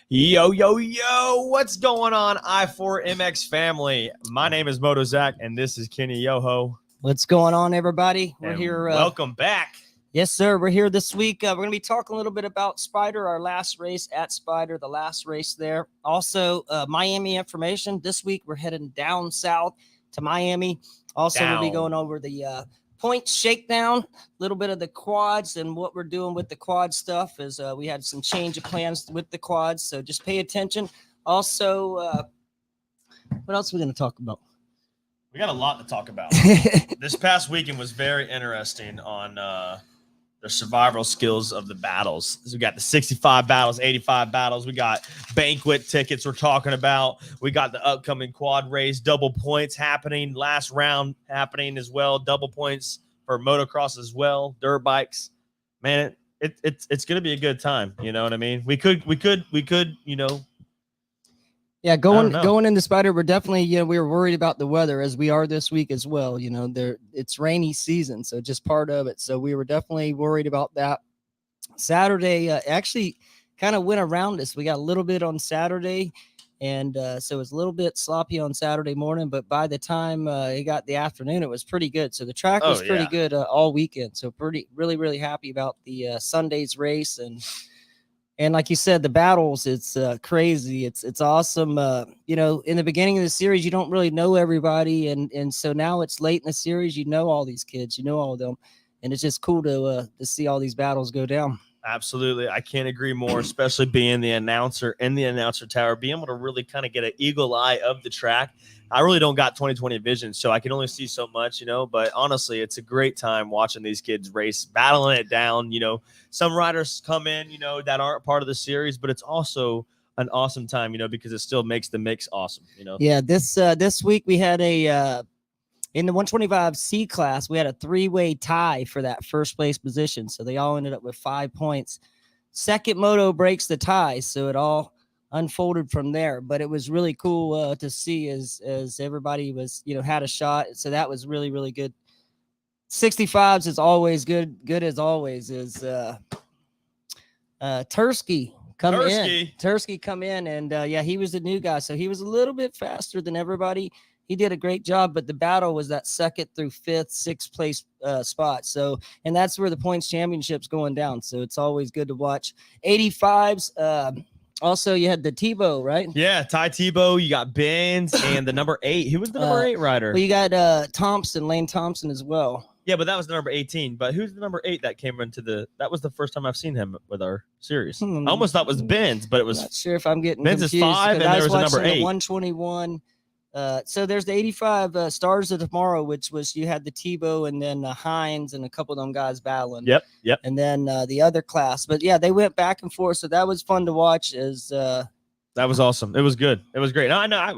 Yo, yo, yo, what's going on, I4MX family? My name is Moto Zach, and this is Kenny Yoho. What's going on, everybody? We're And here. welcome back. Yes, sir. We're here this week. We're going to be talking a little bit about Spider, our last race at Spider, the last race there. Also, Miami information. This week, we're heading down south to Miami. Also, we'll be going over the points shakedown, a little bit of the quads, and what we're doing with the quad stuff is we had some change of plans with the quads, so just pay attention. Also, what else are we going to talk about? We got a lot to talk about. This past weekend was very interesting on the survival skills of the battles. So we got the 65 battles, 85 battles. We got banquet tickets we're talking about. We got the upcoming quad race, double points happening, last round happening as well, double points for motocross as well, dirt bikes. Man, it's going to be a good time. You know what I mean? We could, you know. Yeah, going into Spider, we're definitely, we were worried about the weather as we are this week as well. It's rainy season, so just part of it. So we were definitely worried about that. Saturday actually kind of went around us. We got a little bit on Saturday, and so it was a little bit sloppy on Saturday morning, but by the time it got the afternoon, it was pretty good. So the track was pretty good all weekend. So really happy about the Sunday's race. And like you said, the battles, it's crazy. It's awesome. In the beginning of the series, you don't really know everybody. And so now it's late in the series. You know all these kids. You know all of them. And it's just cool to see all these battles go down. Absolutely. I can't agree more, especially being the announcer in the announcer tower, being able to really kind of get an eagle eye of the track. I really don't got 20/20 vision, so I can only see so much, but honestly, it's a great time watching these kids race, battling it down. Some riders come in, that aren't part of the series, but it's also an awesome time, because it still makes the mix awesome, Yeah, this week we had in the 125C class, we had a three-way tie for that first place position. So they all ended up with 5 points. Second moto breaks the tie, so it all unfolded from there. But it was really cool to see as everybody was, had a shot. So that was really good. 65s is always good as always is Tursky come in, and he was the new guy, so he was a little bit faster than everybody. He did a great job, but the battle was that second through fifth, sixth place spot. So, and that's where the points championship's going down. So it's always good to watch. 85s. Also, you had the Tebow, right? Yeah, Ty Tebow. You got Benz and the number 8. Who was the number 8 rider? Well, you got Lane Thompson as well. Yeah, but that was the number 18. But who's the number 8 that came into that was the first time I've seen him with our series. I almost thought it was Benz, but it was. Not sure if I'm getting Benz confused. is 5, and there was a number 8. 121. So there's the 85 Stars of Tomorrow, which was you had the Tebow and then Hines and a couple of them guys battling. Yep. And then the other class. But yeah, they went back and forth. So that was fun to watch. That was awesome. It was good. It was great. I know. I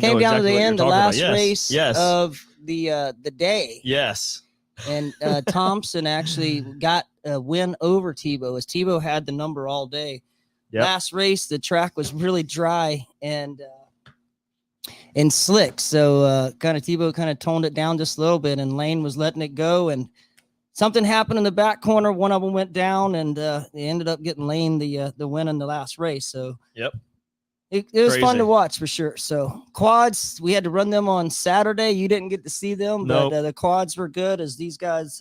came know down exactly to the end, the last race yes. of the day. Yes. And Thompson actually got a win over Tebow as Tebow had the number all day. Yep. Last race, the track was really dry and slick. So Tebow kind of toned it down just a little bit, and Lane was letting it go. And something happened in the back corner. One of them went down, and they ended up getting Lane the win in the last race. So yep. It was fun to watch for sure. So quads, we had to run them on Saturday. You didn't get to see them, but the quads were good as these guys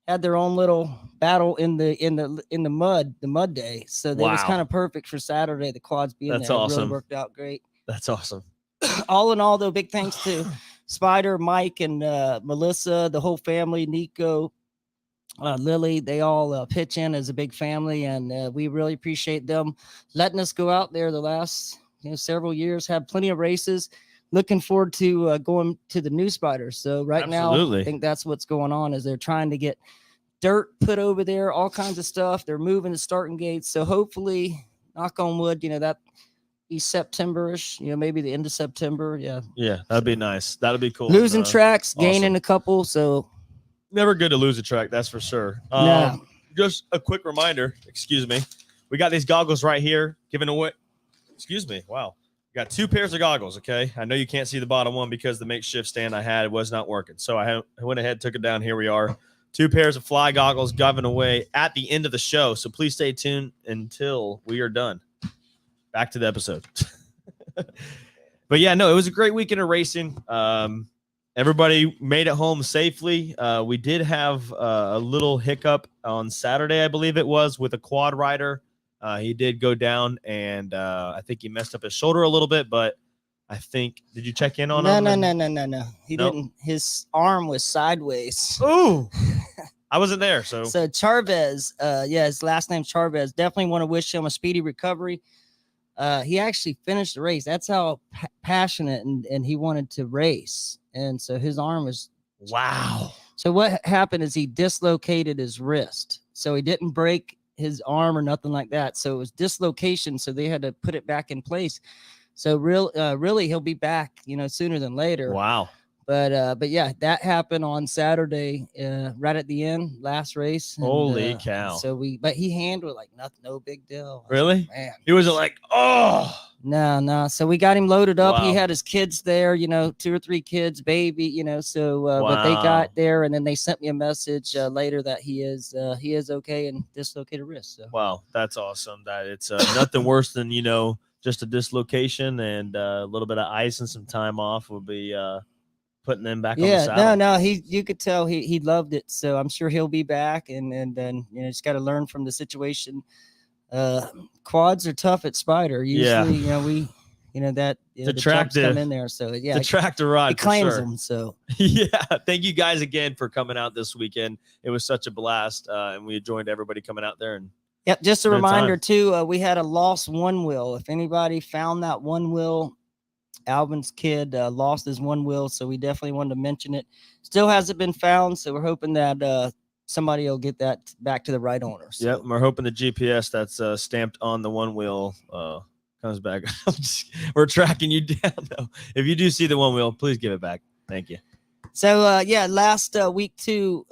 had their own little battle in the mud day. So that was kind of perfect for Saturday. The quads being That's there awesome. It really worked out great. That's awesome. All in all, though, big thanks to Spider, Mike, and Melissa, the whole family, Nico, Lily. They all pitch in as a big family, and we really appreciate them letting us go out there the last several years, have plenty of races. Looking forward to going to the new Spider. So now, I think that's what's going on is they're trying to get dirt put over there, all kinds of stuff. They're moving the starting gates. So hopefully, knock on wood, that be September-ish, maybe the end of September. Yeah, that'd be nice. That'd be cool. Losing tracks, gaining a couple. So never good to lose a track, that's for sure. Just a quick reminder, excuse me. We got these goggles right here giving away. Excuse me. Wow. We got 2 pairs of goggles, okay? I know you can't see the bottom one because the makeshift stand I had was not working. So I went ahead, took it down. Here we are. 2 pairs of fly goggles given away at the end of the show. So please stay tuned until we are done. back to the episode. But yeah, no, it was a great weekend of racing. Everybody made it home safely. We did have a little hiccup on Saturday, I believe it was, with a quad rider. He did go down, and I think he messed up his shoulder a little bit, but I think, did you check in on him? No. He didn't. His arm was sideways. Ooh, I wasn't there. So Charvez, his last name Charvez. Definitely want to wish him a speedy recovery. He actually finished the race. That's how passionate and he wanted to race. And so his arm was. Wow. So what happened is he dislocated his wrist. So he didn't break his arm or nothing like that. So it was dislocation. So they had to put it back in place. So really he'll be back, sooner than later. Wow. But yeah, that happened on Saturday, right at the end, last race. And, holy cow. But he handled it like nothing, no big deal. Really? Man. He wasn't like, oh. No. So we got him loaded up. Wow. He had his kids there, 2 or 3 kids, baby, so wow. But they got there, and then they sent me a message later that he is okay and dislocated wrist. So. Wow, that's awesome. That it's nothing worse than, just a dislocation, and a little bit of ice and some time off will be putting them back on the saddle. No, you could tell he loved it. So I'm sure he'll be back, and then just got to learn from the situation. Quads are tough at Spider. Usually, we that the trucks come in there. So yeah, the tractor ride he claims them. So yeah, thank you guys again for coming out this weekend. It was such a blast, and we joined everybody coming out there. And yep, just a reminder too. We had a lost one wheel. If anybody found that one wheel, Alvin's kid lost his one wheel, so we definitely wanted to mention it. Still hasn't been found, so we're hoping that somebody will get that back to the right owner. So. Yep, we're hoping the GPS that's stamped on the one wheel comes back. We're tracking you down, though. If you do see the one wheel, please give it back. Thank you. So last week too,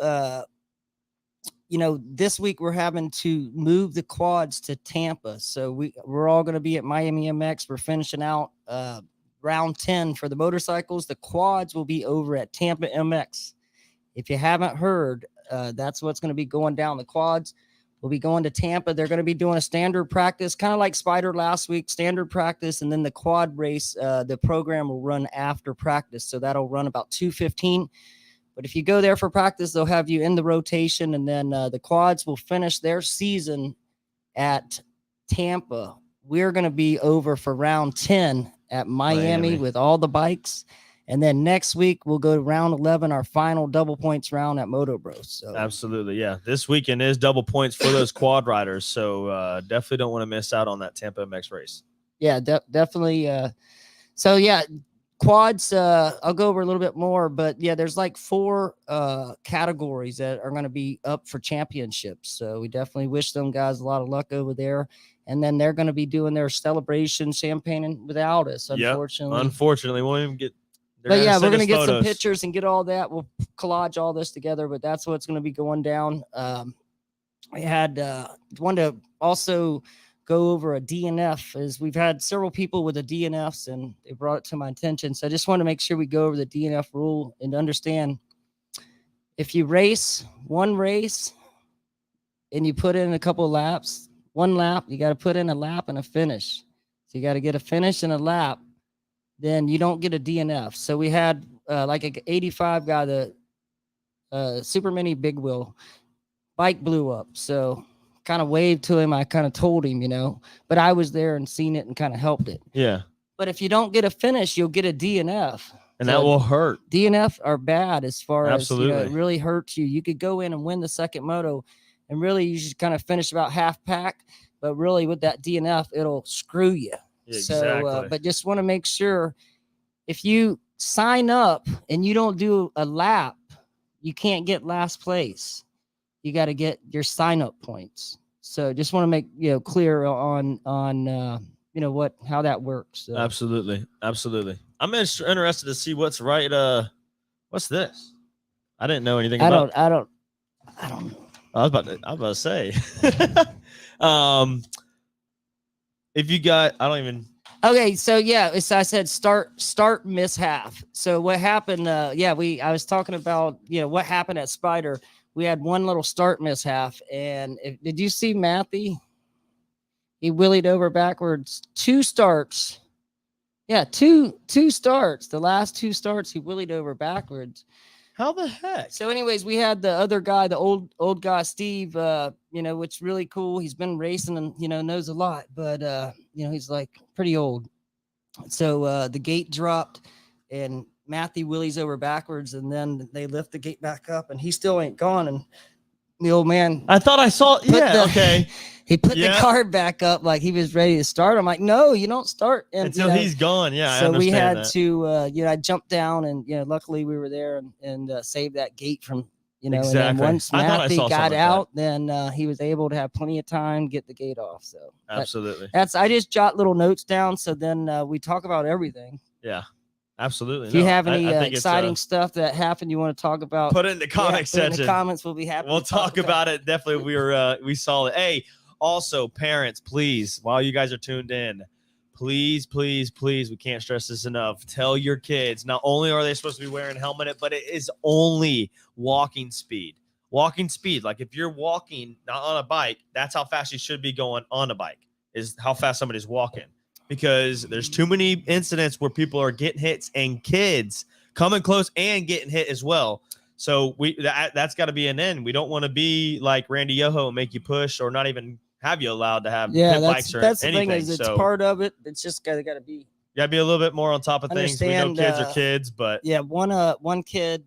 this week we're having to move the quads to Tampa. So we're all going to be at Miami MX. We're finishing out round 10 for the motorcycles. The quads will be over at Tampa MX. If you haven't heard, that's what's going to be going down. The quads will be going to Tampa. They're going to be doing a standard practice, kind of like Spider last week, standard practice. And then the quad race, the program will run after practice. So that'll run about 2:15. But if you go there for practice, they'll have you in the rotation. And then the quads will finish their season at Tampa. We're going to be over for round 10 at Miami with all the bikes. And then next week, we'll go to round 11, our final double points round at Moto Bros. So. Absolutely. Yeah. This weekend is double points for those quad riders. So definitely don't want to miss out on that Tampa MX race. Yeah, definitely. So, yeah, quads, I'll go over a little bit more. But, yeah, there's like 4 categories that are going to be up for championships. So we definitely wish them guys a lot of luck over there. And then they're going to be doing their celebration champagne without us, unfortunately. Yep. Unfortunately, we won't even get. But yeah, we're going to get some pictures and get all that. We'll collage all this together, but that's what's going to be going down. We had wanted to also go over a DNF, as we've had several people with the DNFs and they brought it to my attention. So I just want to make sure we go over the DNF rule and understand if you race one race and you put in a couple of laps, one lap, you got to put in a lap and a finish. So you got to get a finish and a lap. Then you don't get a DNF. So we had like an 85 guy, the super mini big wheel bike blew up. So kind of waved to him. I kind of told him, but I was there and seen it and kind of helped it. Yeah. But if you don't get a finish, you'll get a DNF. And that will hurt. DNF are bad as far as Absolutely. It really hurts you. You could go in and win the second moto and really you should kind of finish about half pack. But really with that DNF, it'll screw you. Exactly. So, but just want to make sure if you sign up and you don't do a lap, you can't get last place. You got to get your sign up points. So just want to make, clear on how that works. So. Absolutely. I'm interested to see what's right. What's this? I didn't know anything about it. I don't know. I was about to say. If you got, I don't even. Okay, so yeah, I said start miss half. So what happened? I was talking about what happened at Spider. We had one little start miss half, and did you see Matthew? He willied over backwards 2 starts. Yeah, two starts. The last 2 starts, he willied over backwards. How the heck? So, anyways, we had the other guy, the old guy, Steve. Which is really cool. He's been racing and knows a lot, but he's like pretty old. So the gate dropped, and Matthew willies over backwards, and then they lift the gate back up, and he still ain't gone. And the old man, I thought I saw. Yeah, okay. He put the car back up like he was ready to start. I'm like, no, you don't start until he's gone. Yeah. So we had to, I jumped down, and luckily we were there and saved that gate from, exactly. And then once Matthew got out, then he was able to have plenty of time to get the gate off. So absolutely, I just jot little notes down. So then we talk about everything. Yeah. Absolutely. If you have any exciting stuff that happened you want to talk about, put it in the comment section. In the comments, we'll be happy. We'll talk about it. Definitely, we saw it. Hey, also, parents, please, while you guys are tuned in, please, we can't stress this enough. Tell your kids, not only are they supposed to be wearing a helmet, but it is only walking speed. Walking speed. Like if you're walking not on a bike, that's how fast you should be going on a bike, is how fast somebody's walking. Because there's too many incidents where people are getting hits and kids coming close and getting hit as well. So that's got to be an end. We don't want to be like Randy Yoho and make you push or not even have you allowed to have pit bikes or that's anything. The thing is, it's part of it. It's just got to be. You got to be a little bit more on top of things. We know kids are kids, but one kid,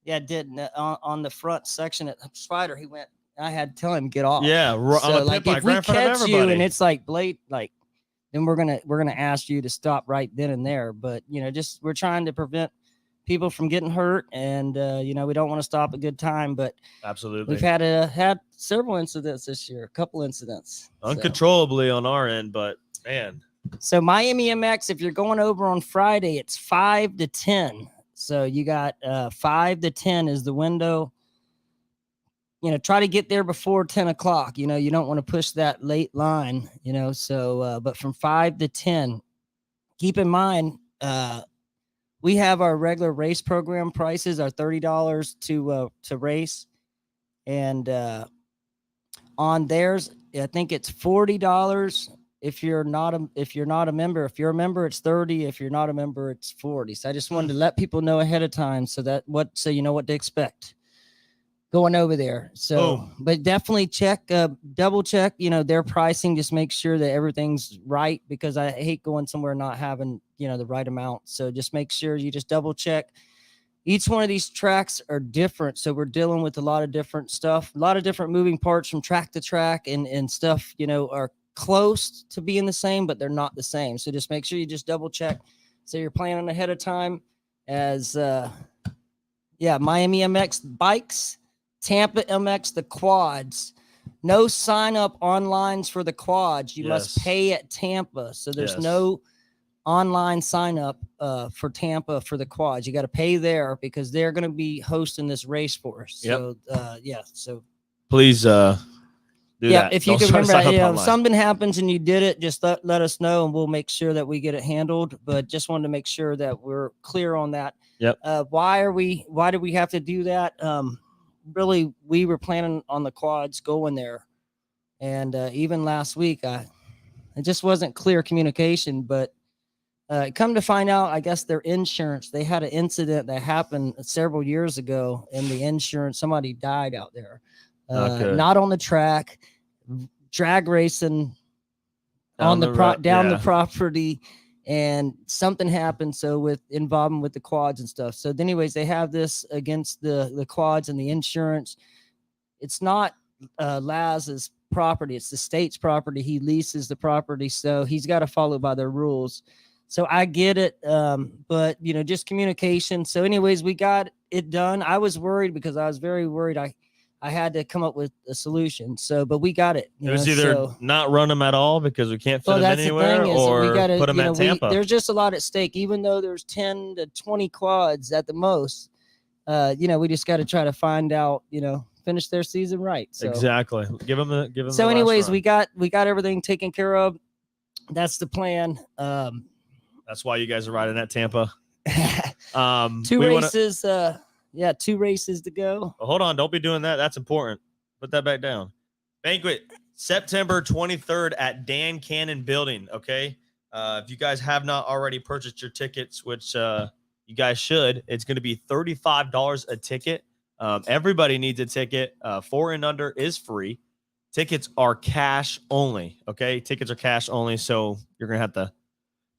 did on the front section at Spider. He went. I had to tell him to get off. Yeah, so like if we catch you and it's like then we're gonna ask you to stop right then and there. But just we're trying to prevent people from getting hurt, and we don't want to stop a good time. But absolutely, we've had several incidents this year, a couple incidents uncontrollably on our end. But man, so Miami MX, if you're going over on Friday, it's 5 to 10. So you got 5 to 10 is the window. Try to get there before 10 o'clock. You don't want to push that late line, so, but from 5 to 10, keep in mind, we have our regular race program prices are $30 to race. And, on theirs, I think it's $40. If you're not a member, if you're a member, it's 30. If you're not a member, it's 40. So I just wanted to let people know ahead of time so you know what to expect going over there. So, but definitely double check, their pricing, just make sure that everything's right, because I hate going somewhere not having, the right amount. So just make sure you just double check. Each one of these tracks are different. So we're dealing with a lot of different stuff, a lot of different moving parts from track to track, and stuff, are close to being the same, but they're not the same. So just make sure you just double check. So you're planning ahead of time as, Miami MX bikes, Tampa MX, the quads. No sign up online for the quads. You must pay at Tampa. So there's no online sign up for Tampa for the quads. You got to pay there because they're going to be hosting this race for us. So so please do that. If you can remember, if something happens and you did it, just let us know and we'll make sure that we get it handled. But just wanted to make sure that we're clear on that. Why do we have to do that? Really, we were planning on the quads going there, and even last week, it just wasn't clear communication. But come to find out, I guess their insurance, they had an incident that happened several years ago, and the insurance, somebody died out there, not on the track, drag racing on the property. And something happened, so with involvement with the quads and stuff. So anyways, they have this against the quads and the insurance. It's not Laz's property. It's the state's property. He leases the property, so he's got to follow by their rules. So I get it, but, just communication. So anyways, we got it done. I was worried because I was very worried. I had to come up with a solution. So, but we got it. It was either not run them at all because we can't fit them anywhere, or put them at Tampa. There's just a lot at stake, even though there's 10 to 20 quads at the most. We just got to try to find out, finish their season right. So. Exactly. Give them. So, anyways, we got everything taken care of. That's the plan. That's why you guys are riding at Tampa. 2 races. 2 races to go. Well, hold on. Don't be doing that. That's important. Put that back down. Banquet. September 23rd at Dan Cannon Building. Okay. If you guys have not already purchased your tickets, which you guys should, it's going to be $35 a ticket. Everybody needs a ticket. 4 and under is free. Tickets are cash only. Okay. Tickets are cash only. So you're going to have to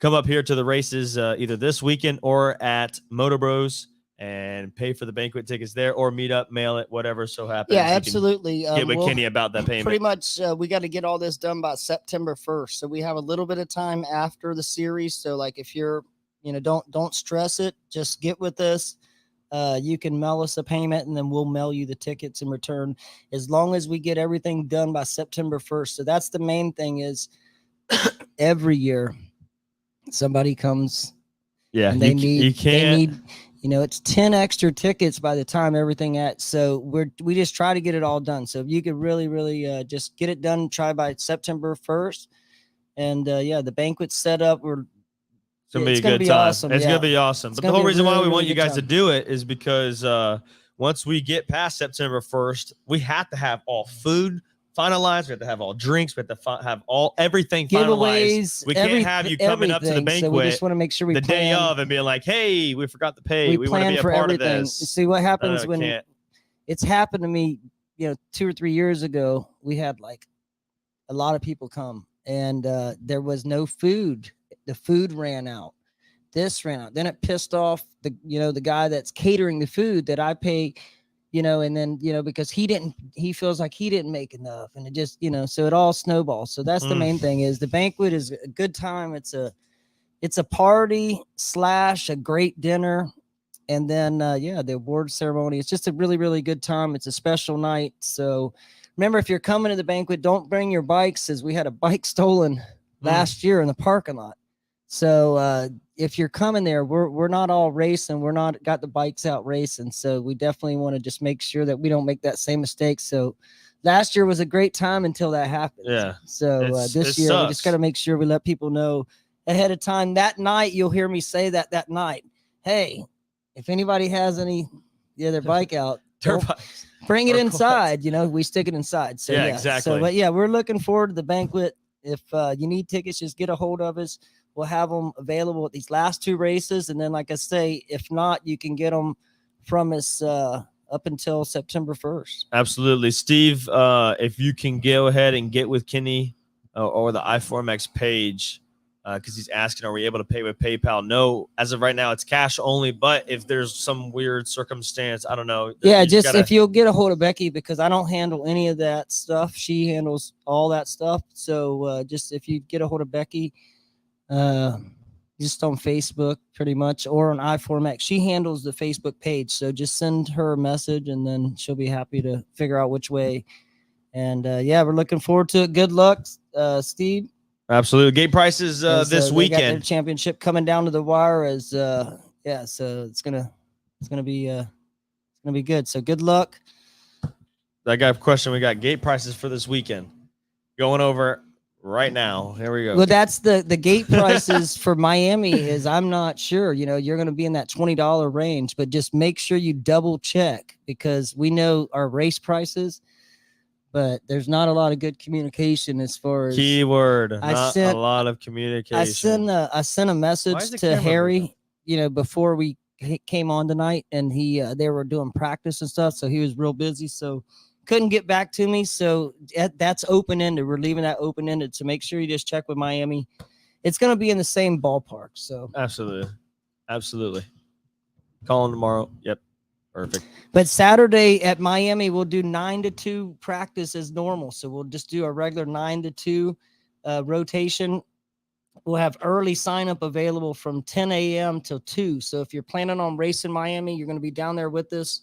come up here to the races either this weekend or at Motor Bros and pay for the banquet tickets there, or meet up, mail it, whatever so happens. Yeah, absolutely. Get with Kenny about that payment. Pretty much, we got to get all this done by September 1st. So we have a little bit of time after the series. So like, if you're, don't stress it. Just get with us. You can mail us a payment, and then we'll mail you the tickets in return, as long as we get everything done by September 1st. So that's the main thing. Is every year somebody comes, and they need. It's 10 extra tickets by the time everything so we just try to get it all done. So if you could really just get it done, try by September 1st. And the banquet's set up. It's gonna be a good time. Awesome. It's gonna be awesome. But the whole reason why we want you guys to do it is because once we get past September 1st, we have to have all food finalized. We have to have all drinks. We have to have everything giveaways, finalized. We can't have you coming up to the banquet. So we just want to make sure the day of and being like, "Hey, we forgot to pay. We want to be a part of this." See what happens when it's happened to me. 2 or 3 years ago, we had like a lot of people come, and there was no food. The food ran out. This ran out. Then it pissed off the guy that's catering the food that I pay. And then, because he feels like he didn't make enough, and it just, so it all snowballs. So that's the main thing. Is the banquet is a good time. It's a party / a great dinner. And then, the award ceremony. It's just a really, really good time. It's a special night. So remember, if you're coming to the banquet, don't bring your bikes, as we had a bike stolen last year in the parking lot. So, if you're coming there, we're not all racing. We're not got the bikes out racing. So we definitely want to just make sure that we don't make that same mistake. So last year was a great time until that happened. Yeah. So this year, we just got to make sure we let people know ahead of time. That night, you'll hear me say that night, hey, if anybody has their bike out, bring it inside. We stick it inside. So exactly. So, but we're looking forward to the banquet. If you need tickets, just get a hold of us. We'll have them available at these last 2 races. And then, like I say, if not, you can get them from us up until September 1st. Absolutely. Steve, if you can go ahead and get with Kenny or the I4MX page, because he's asking, are we able to pay with PayPal? No, as of right now, it's cash only. But if there's some weird circumstance, I don't know. Yeah, if you'll get a hold of Becky, because I don't handle any of that stuff. She handles all that stuff. So just if you get a hold of Becky, just on Facebook pretty much, or on I4MX. She handles the Facebook page. So just send her a message, and then she'll be happy to figure out which way. And we're looking forward to it. Good luck, Steve. Absolutely. Gate prices this weekend. They got their championship coming down to the wire so it's gonna be good. So good luck. I got a question. We got gate prices for this weekend going over right now. Here we go. Well, that's the gate prices for Miami is, I'm not sure, you're going to be in that $20 range, but just make sure you double check, because we know our race prices, but there's not a lot of good communication as far as keyword. A lot of communication. I sent a message to Harry, before we came on tonight, and they were doing practice and stuff. So he was real busy. So couldn't get back to me. So that's open-ended. We're leaving that open-ended. So make sure you just check with Miami. It's going to be in the same ballpark. So absolutely. Calling tomorrow. Yep. Perfect. But Saturday at Miami, we'll do 9 to 2 practice as normal. So we'll just do a regular 9 to 2 rotation. We'll have early sign up available from 10 a.m. till 2. So if you're planning on racing Miami, you're going to be down there with us.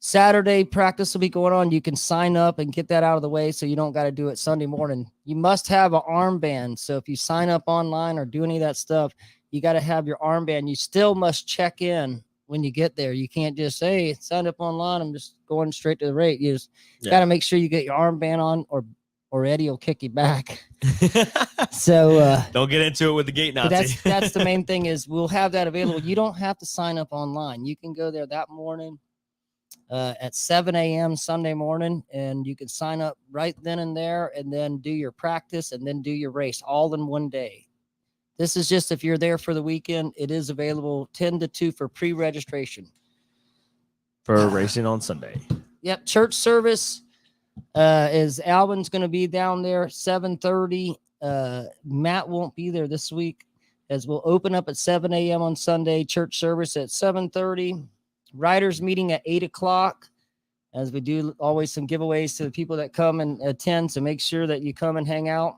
Saturday practice will be going on. You can sign up and get that out of the way, so you don't got to do it Sunday morning. You must have an armband. So if you sign up online or do any of that stuff, you got to have your armband. You still must check in when you get there. You can't just say, hey, sign up online, I'm just going straight to the rate. You just got to make sure you get your armband on, or Eddie will kick you back. So don't get into it with the gate Nazi. That's the main thing, is we'll have that available. You don't have to sign up online. You can go there that morning. at 7 a.m. Sunday morning, and you can sign up right then and there, and then do your practice and then do your race all in one day. This is just if you're there for the weekend. It is available 10 to 2 for pre-registration for racing on Sunday. Yep, church service is Alvin's going to be down there 7:30. Matt won't be there this week, as we'll open up at 7 a.m. on Sunday. Church service at 7:30. Riders meeting at 8 o'clock, as we do always some giveaways to the people that come and attend. So make sure that you come and hang out.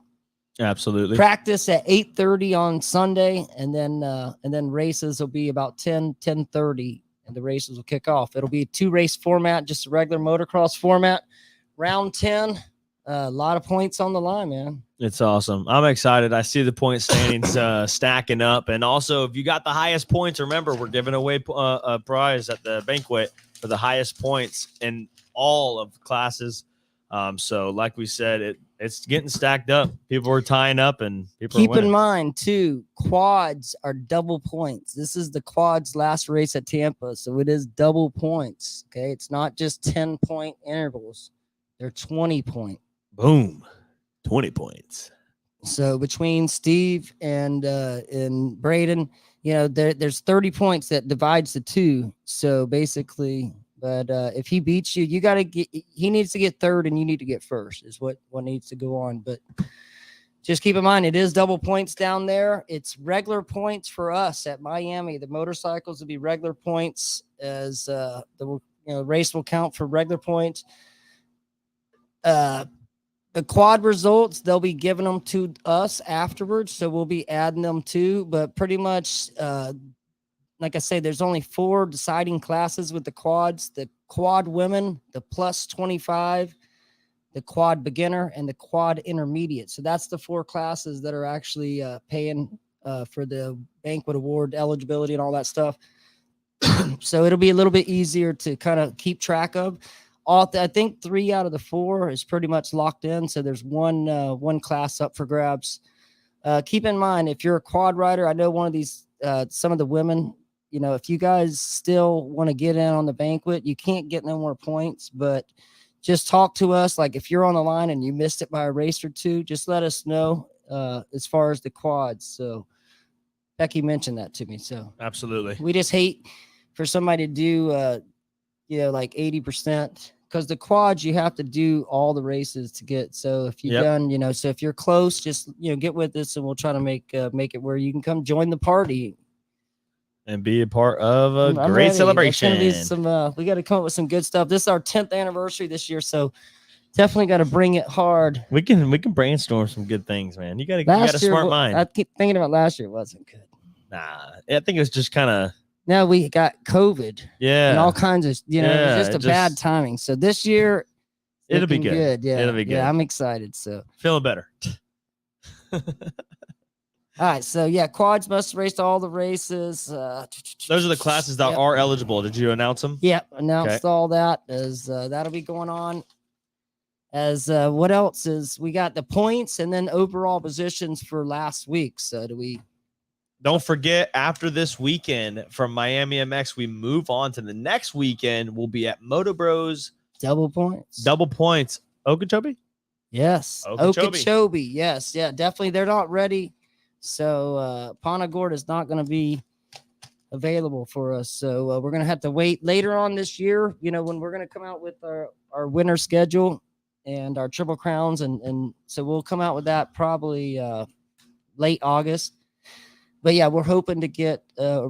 Absolutely. Practice at 8:30 on Sunday, and then races will be about 10:30, and the races will kick off. It'll be a 2-race format, just a regular motocross format. Round 10, a lot of points on the line, man. It's awesome. I'm excited. I see the point standings stacking up. And also, if you got the highest points, remember, we're giving away a prize at the banquet for the highest points in all of the classes. So like we said, it's getting stacked up. People are tying up, and people keep are winning. In mind too, quads are double points. This is the quads last race at Tampa, so it is double points. Okay, it's not just 10-point intervals. They're 20-point. Boom. 20 points. So between Steve and Braden, there's 30 points that divides the two. So basically, but if he beats you, he needs to get third and you need to get first is what needs to go on. But just keep in mind, it is double points down there. It's regular points for us at Miami. The motorcycles will be regular points, as the race will count for regular points. The quad results, they'll be giving them to us afterwards, so we'll be adding them too. But pretty much, like I say, there's only 4 deciding classes with the quads: the quad women, the plus 25, the quad beginner, and the quad intermediate. So that's the 4 classes that are actually paying for the banquet award eligibility and all that stuff. So it'll be a little bit easier to kind of keep track of. I think 3 out of the 4 is pretty much locked in. So there's one class up for grabs. Keep in mind, if you're a quad rider, I know one of these, some of the women, if you guys still want to get in on the banquet, you can't get no more points, but just talk to us. Like if you're on the line and you missed it by a race or 2, just let us know as far as the quads. So Becky mentioned that to me. So absolutely. We just hate for somebody to do, like 80%. Because the quads, you have to do all the races to get. So if you've done, so if you're close, just get with us, and we'll try to make it where you can come join the party and be a part of a great celebration. It's gonna be we got to come up with some good stuff. This is our 10th anniversary this year, so definitely got to bring it hard. We can brainstorm some good things, man. You got a smart mind. I keep thinking about last year. It wasn't good. Nah, I think it was just kind of. Now we got COVID, and all kinds of, it was just bad timing. So this year, it'll be good. Yeah, it'll be good. Yeah, I'm excited. So feeling better. All right, so quads must race all the races. Those are the classes that are eligible. Did you announce them? Yep, announced all that. As that'll be going on. As what else is we got the points and then overall positions for last week. So don't forget, after this weekend from Miami MX, we move on to the next weekend. We'll be at Moto Bros. Double points. Okeechobee? Yes. Okeechobee. Yes. Yeah, definitely. They're not ready. So Punta Gorda is not going to be available for us. So we're going to have to wait later on this year, when we're going to come out with our winter schedule and our Triple Crowns. And so we'll come out with that probably late August. But yeah, we're hoping to get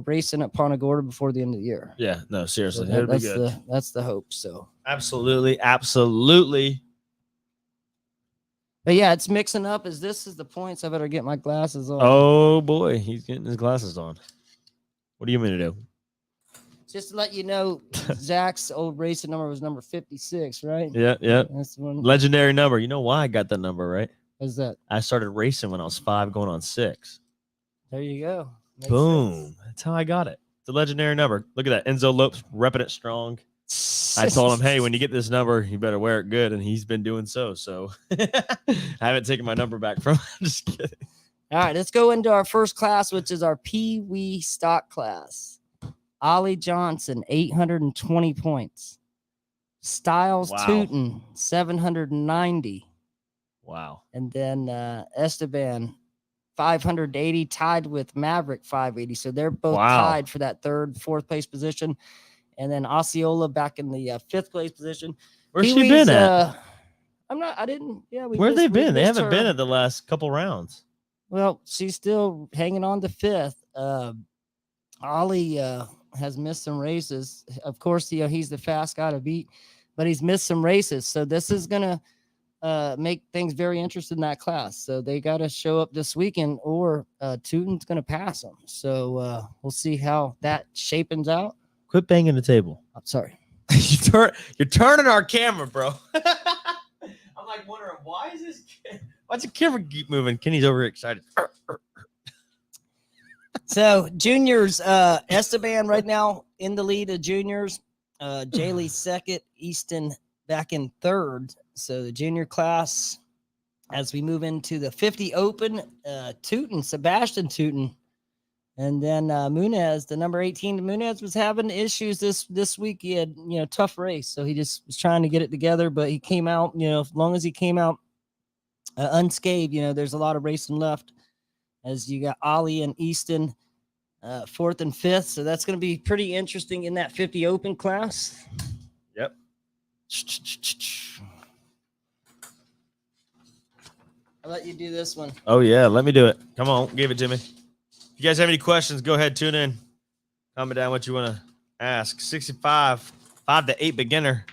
racing at Punta Gorda before the end of the year. Yeah, no, seriously, so that's good. That's the hope. So absolutely. But yeah, it's mixing up. This is the points. I better get my glasses on. Oh boy, he's getting his glasses on. What do you mean to do? Just to let you know, Zach's old racing number was number 56, right? Yeah. That's one legendary number. You know why I got that number, right? What's that? I started racing when I was 5, going on 6. There you go. Makes Boom. sense. That's how I got it. It's a legendary number. Look at that. Enzo Lopes repping it strong. I told him, hey, when you get this number, you better wear it good. And he's been doing so. So I haven't taken my number back from him. Just kidding. All right, let's go into our first class, which is our Pee Wee stock class. Ollie Johnson, 820 points. Styles Wow. Tootin, 790. Wow. And then Esteban, 580, tied with Maverick, 580. So they're both tied for that third, fourth place position. And then Osceola back in the fifth place position. Where's she been at? Where they been? They haven't been at the last couple rounds. Well, she's still hanging on to fifth. Ollie has missed some races. Of course, he's the fast guy to beat, but he's missed some races. So this is going to make things very interesting in that class. So they got to show up this weekend or Tootin's going to pass them. So we'll see how that shapens out. Quit banging the table. I'm sorry. You're turning our camera, bro. I'm like wondering why's the camera keep moving? Kenny's overexcited. So juniors, Esteban right now in the lead of juniors. Jaylee second, Easton back in third. So the junior class, as we move into the 50 Open, Sebastian Tootin. And then Munez, the number 18. Munez was having issues this week. He had, tough race. So he just was trying to get it together, but he came out, as long as he came out unscathed, there's a lot of racing left as you got Ollie and Easton fourth and fifth. So that's going to be pretty interesting in that 50 Open class. Yep. I'll let you do this one. Oh, yeah. Let me do it. Come on. Give it to me. If you guys have any questions, go ahead, tune in. Comment down what you want to ask. 65, 5-8 beginner.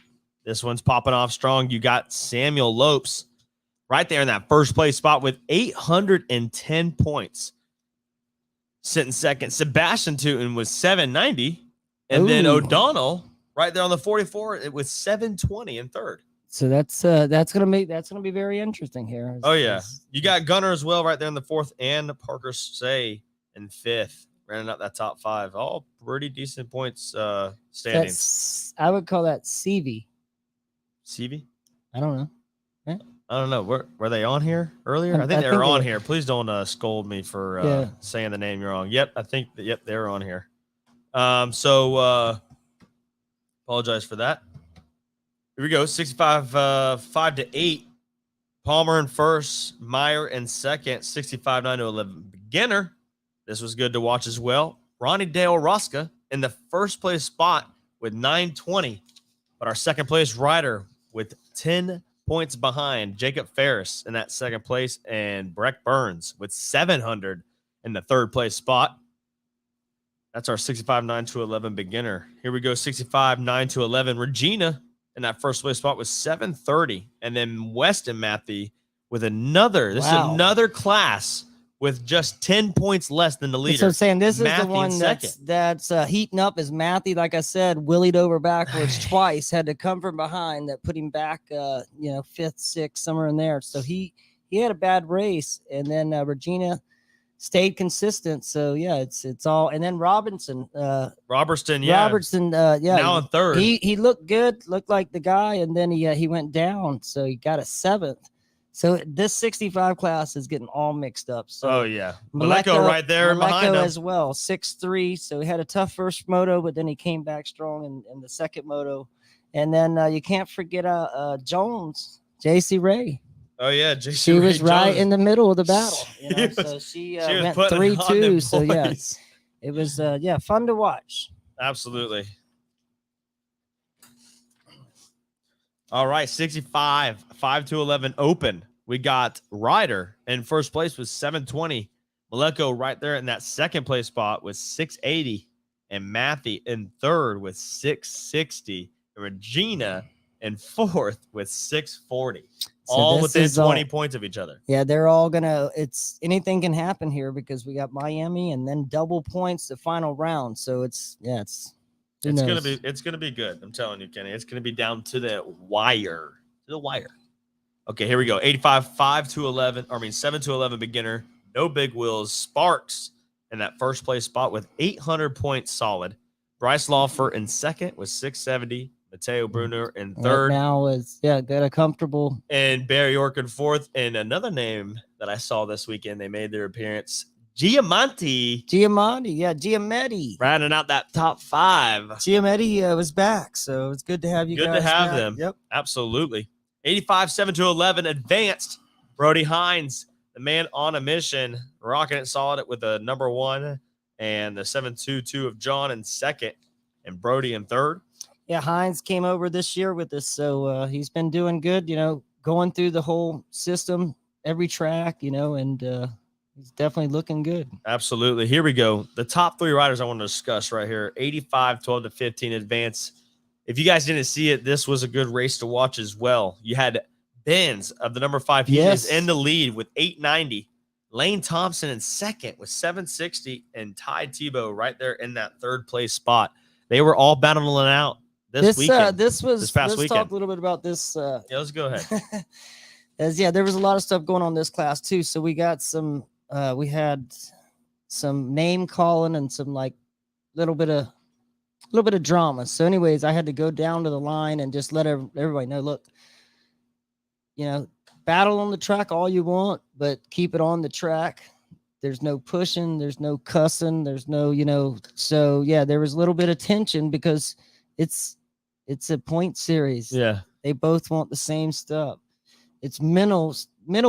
This one's popping off strong. You got Samuel Lopes right there in that first place spot with 810 points. Sitting second. Sebastian Tootin was 790. And then O'Donnell right there on the 44 with 720 in third. So that's gonna be very interesting here. Oh yeah, you got Gunner as well right there in the fourth, and Parker Say in fifth, running up that top five. All pretty decent points standings. I would call that CV. CV? I don't know. Yeah. I don't know. Were they on here earlier? I think they were on here. Please don't scold me for saying the name wrong. Yep, I think they're on here. So apologize for that. Here we go. 65, 5-8. Palmer in first, Meyer in second, 65, 9-11. Beginner. This was good to watch as well. Ronnie Dale Rosca in the first place spot with 920. But our second place rider with 10 points behind Jacob Ferris in that second place, and Breck Burns with 700 in the third place spot. That's our 65, 9-11 beginner. Here we go. 65, 9-11. Regina in that first place spot was 730. And then Weston Matthew with another. This is another class with just 10 points less than the leader. So saying this is the one that's heating up is Matthew. Like I said, willied over backwards twice, had to come from behind. That put him back, fifth, sixth, somewhere in there. So he had a bad race, and then Regina stayed consistent. So yeah, it's all. And then Robertson, now in third. He looked good, looked like the guy, and then he went down, so he got a seventh. So this 65 class is getting all mixed up. So Maleko right there behind him as well, 6'3". So he had a tough first moto, but then he came back strong in the second moto. And then you can't forget Jones, JC Ray. Oh yeah, she was right in the middle of the battle. So she went 3-2. So yes, it was fun to watch. Absolutely. All right, 65, 5-11 open. We got Ryder in first place with 720. Maleko right there in that second place spot with 680. And Matthew in third with 660. And Regina in fourth with 640. So all within 20 points of each other. Yeah, they're all anything can happen here because we got Miami and then double points the final round. So it's gonna be good. I'm telling you, Kenny. It's gonna be down to the wire. Okay, here we go. 85, 7-11 beginner. No big wheels. Sparks in that first place spot with 800 points solid. Bryce Lawfer in second with 670. Mateo Bruner in third. Got a comfortable. And Barry York in fourth. And another name that I saw this weekend, they made their appearance. Giamatti Giametti. rounding out that top 5. Giametti was back, so it's good to have you Good guys to have back. them. Yep. Absolutely. 85, 7-11 advanced. Brody Hines, the man on a mission, rocking it solid with a number 1 and the 7-2-2 of John in second and Brody in third. Yeah, Hines came over this year with us, so he's been doing good, going through the whole system, every track, and he's definitely looking good. Absolutely. Here we go. The top 3 riders I want to discuss right here. 85, 12-15 advance. If you guys didn't see it, this was a good race to watch as well. You had Benz of the number 5. He is in the lead with 890. Lane Thompson in second with 760. And Ty Tebow right there in that third place spot. They were all battling out this weekend. This past weekend. Let's talk a little bit about this. Yeah, let's go ahead. There was a lot of stuff going on this class too. So we got some, we had some name calling and some like little bit of drama. So anyways, I had to go down to the line and just let everybody know, look, battle on the track all you want, but keep it on the track. There's no pushing, there's no cussing, there's no, so yeah, there was a little bit of tension because it's a point series. Yeah. They both want the same stuff. It's mental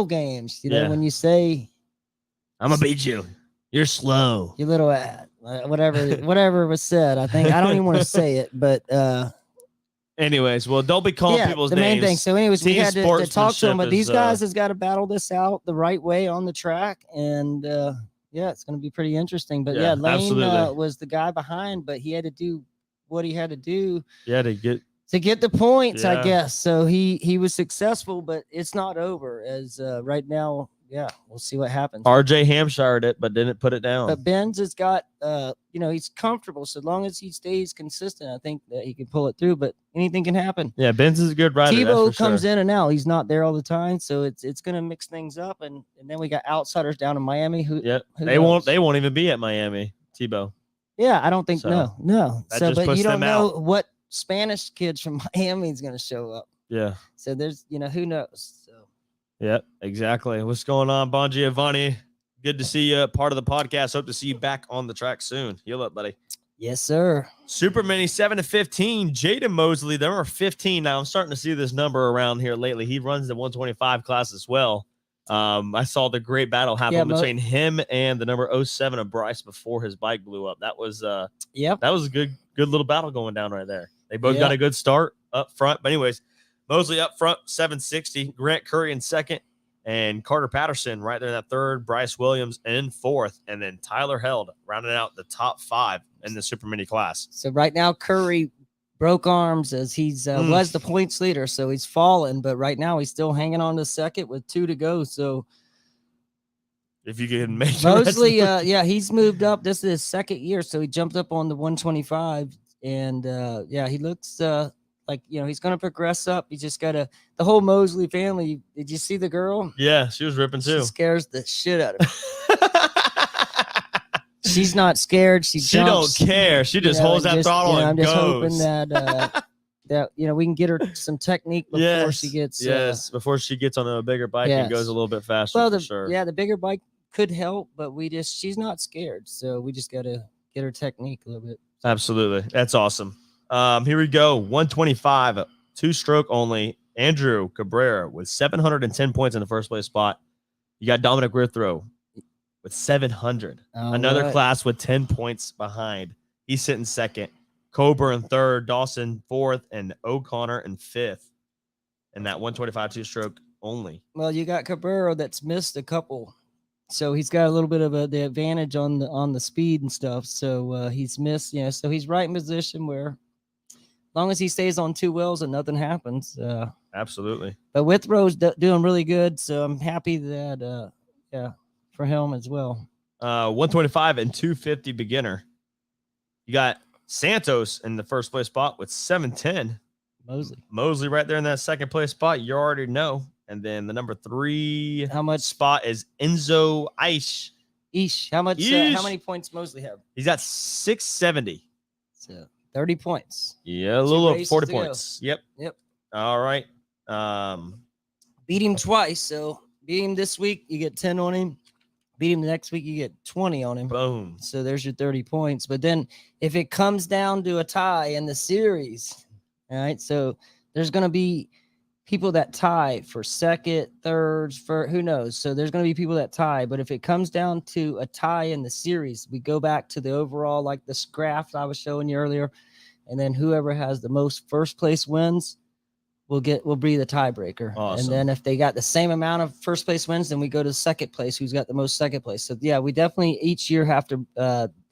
games, Yeah. when you say I'm gonna beat you. You're slow. You little whatever was said. I don't even want to say it, but anyways, well, don't be calling people's the names. main thing. So anyways, we had to talk to them, but these guys is, has got to battle this out the right way on the track, and it's going to be pretty interesting. But Lane was the guy behind, but he had to do what he had to do. Yeah, to get the points, I guess. So he was successful, but it's not over as right now. Yeah, we'll see what happens. RJ Hampshired it, but didn't put it down. But Benz has got, he's comfortable. So long as he stays consistent, I think that he can pull it through. But anything can happen. Yeah, Benz is a good rider. Tebow comes in and out. He's not there all the time, so it's going to mix things up. And then we got outsiders down in Miami. They won't even be at Miami. Tebow. Yeah, I don't think so. No. So, but you don't know what Spanish kids from Miami is going to show up. Yeah. So there's, who knows. Yep, exactly. What's going on, Bon Giovanni? Good to see you part of the podcast. Hope to see you back on the track soon. Heal up, buddy. Yes, sir. Super Mini 7-15. Jaden Mosley, number 15. Now I'm starting to see this number around here lately. He runs the 125 class as well. I saw the great battle happen between him and the number 07 of Bryce before his bike blew up. That was that was a good little battle going down right there. They both got a good start up front. But anyways, Mosley up front, 760. Grant Curry in second. And Carter Patterson right there in that third. Bryce Williams in fourth. And then Tyler Held rounding out the top 5 in the Super Mini class. So right now, Curry broke arms as he's was the points leader. So he's fallen. But right now, he's still hanging on to second with 2 to go. So if you can make Mosley, he's moved up. This is his second year. So he jumped up on the 125. And he looks like, he's going to progress up. He just got the whole Mosley family. Did you see the girl? Yeah, she was ripping too. She scares the shit out of me. She's not scared. She don't care. She just holds that throttle and goes. I'm just hoping that, that we can get her some technique before she gets. Before she gets on a bigger bike and goes a little bit faster. Well, for sure. Yeah, the bigger bike could help, but she's not scared. So we just got to get her technique a little bit. Absolutely. That's awesome. Here we go. 125, 2-stroke only. Andrew Cabrera with 710 points in the first place spot. You got Dominic Withrow with 700. Another class with 10 points behind. He's sitting second. Cobra in third. Dawson fourth. And O'Connor in fifth. And that 125 2-stroke only. Well, you got Cabrera that's missed a couple. So he's got a little bit of the advantage on the speed and stuff. So he's missed, so he's right in position where as long as he stays on 2 wheels and nothing happens. Absolutely. But Withrow's doing really good. So I'm happy that, for him as well. 125 and 250 beginner. You got Santos in the first place spot with 710. Mosley right there in that second place spot. You already know. And then the number 3 spot is Enzo Aish. How many points Mosley have? He's got 670. So 30 points. Yeah, a little over 40 points. Yep. All right. Beat him twice. So beat him this week. You get 10 on him. Beat him the next week, you get 20 on him. Boom. So there's your 30 points. But then if it comes down to a tie in the series, all right, so there's going to be people that tie for second, thirds, for who knows. So there's going to be people that tie. But if it comes down to a tie in the series, we go back to the overall, like this graph I was showing you earlier. And then whoever has the most first place wins will be the tiebreaker. Awesome. And then if they got the same amount of first place wins, then we go to second place, who's got the most second place. So yeah, we definitely each year have to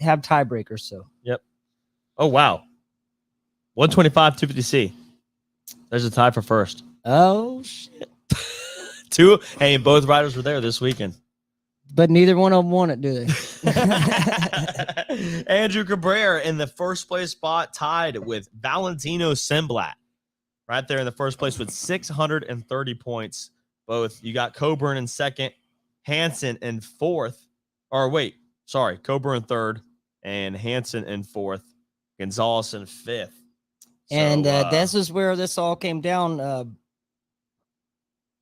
have tiebreakers. So yep. Oh wow. 125, 250C. There's a tie for first. Oh shit. Two. Hey, and both riders were there this weekend. But neither one of them won it, do they? Andrew Cabrera in the first place spot, tied with Valentino Simblat. Right there in the first place with 630 points. Both. You got Coburn in second, Hansen in fourth. Or wait, sorry, Coburn third and Hansen in fourth. Gonzalez in fifth. And this is where this all came down.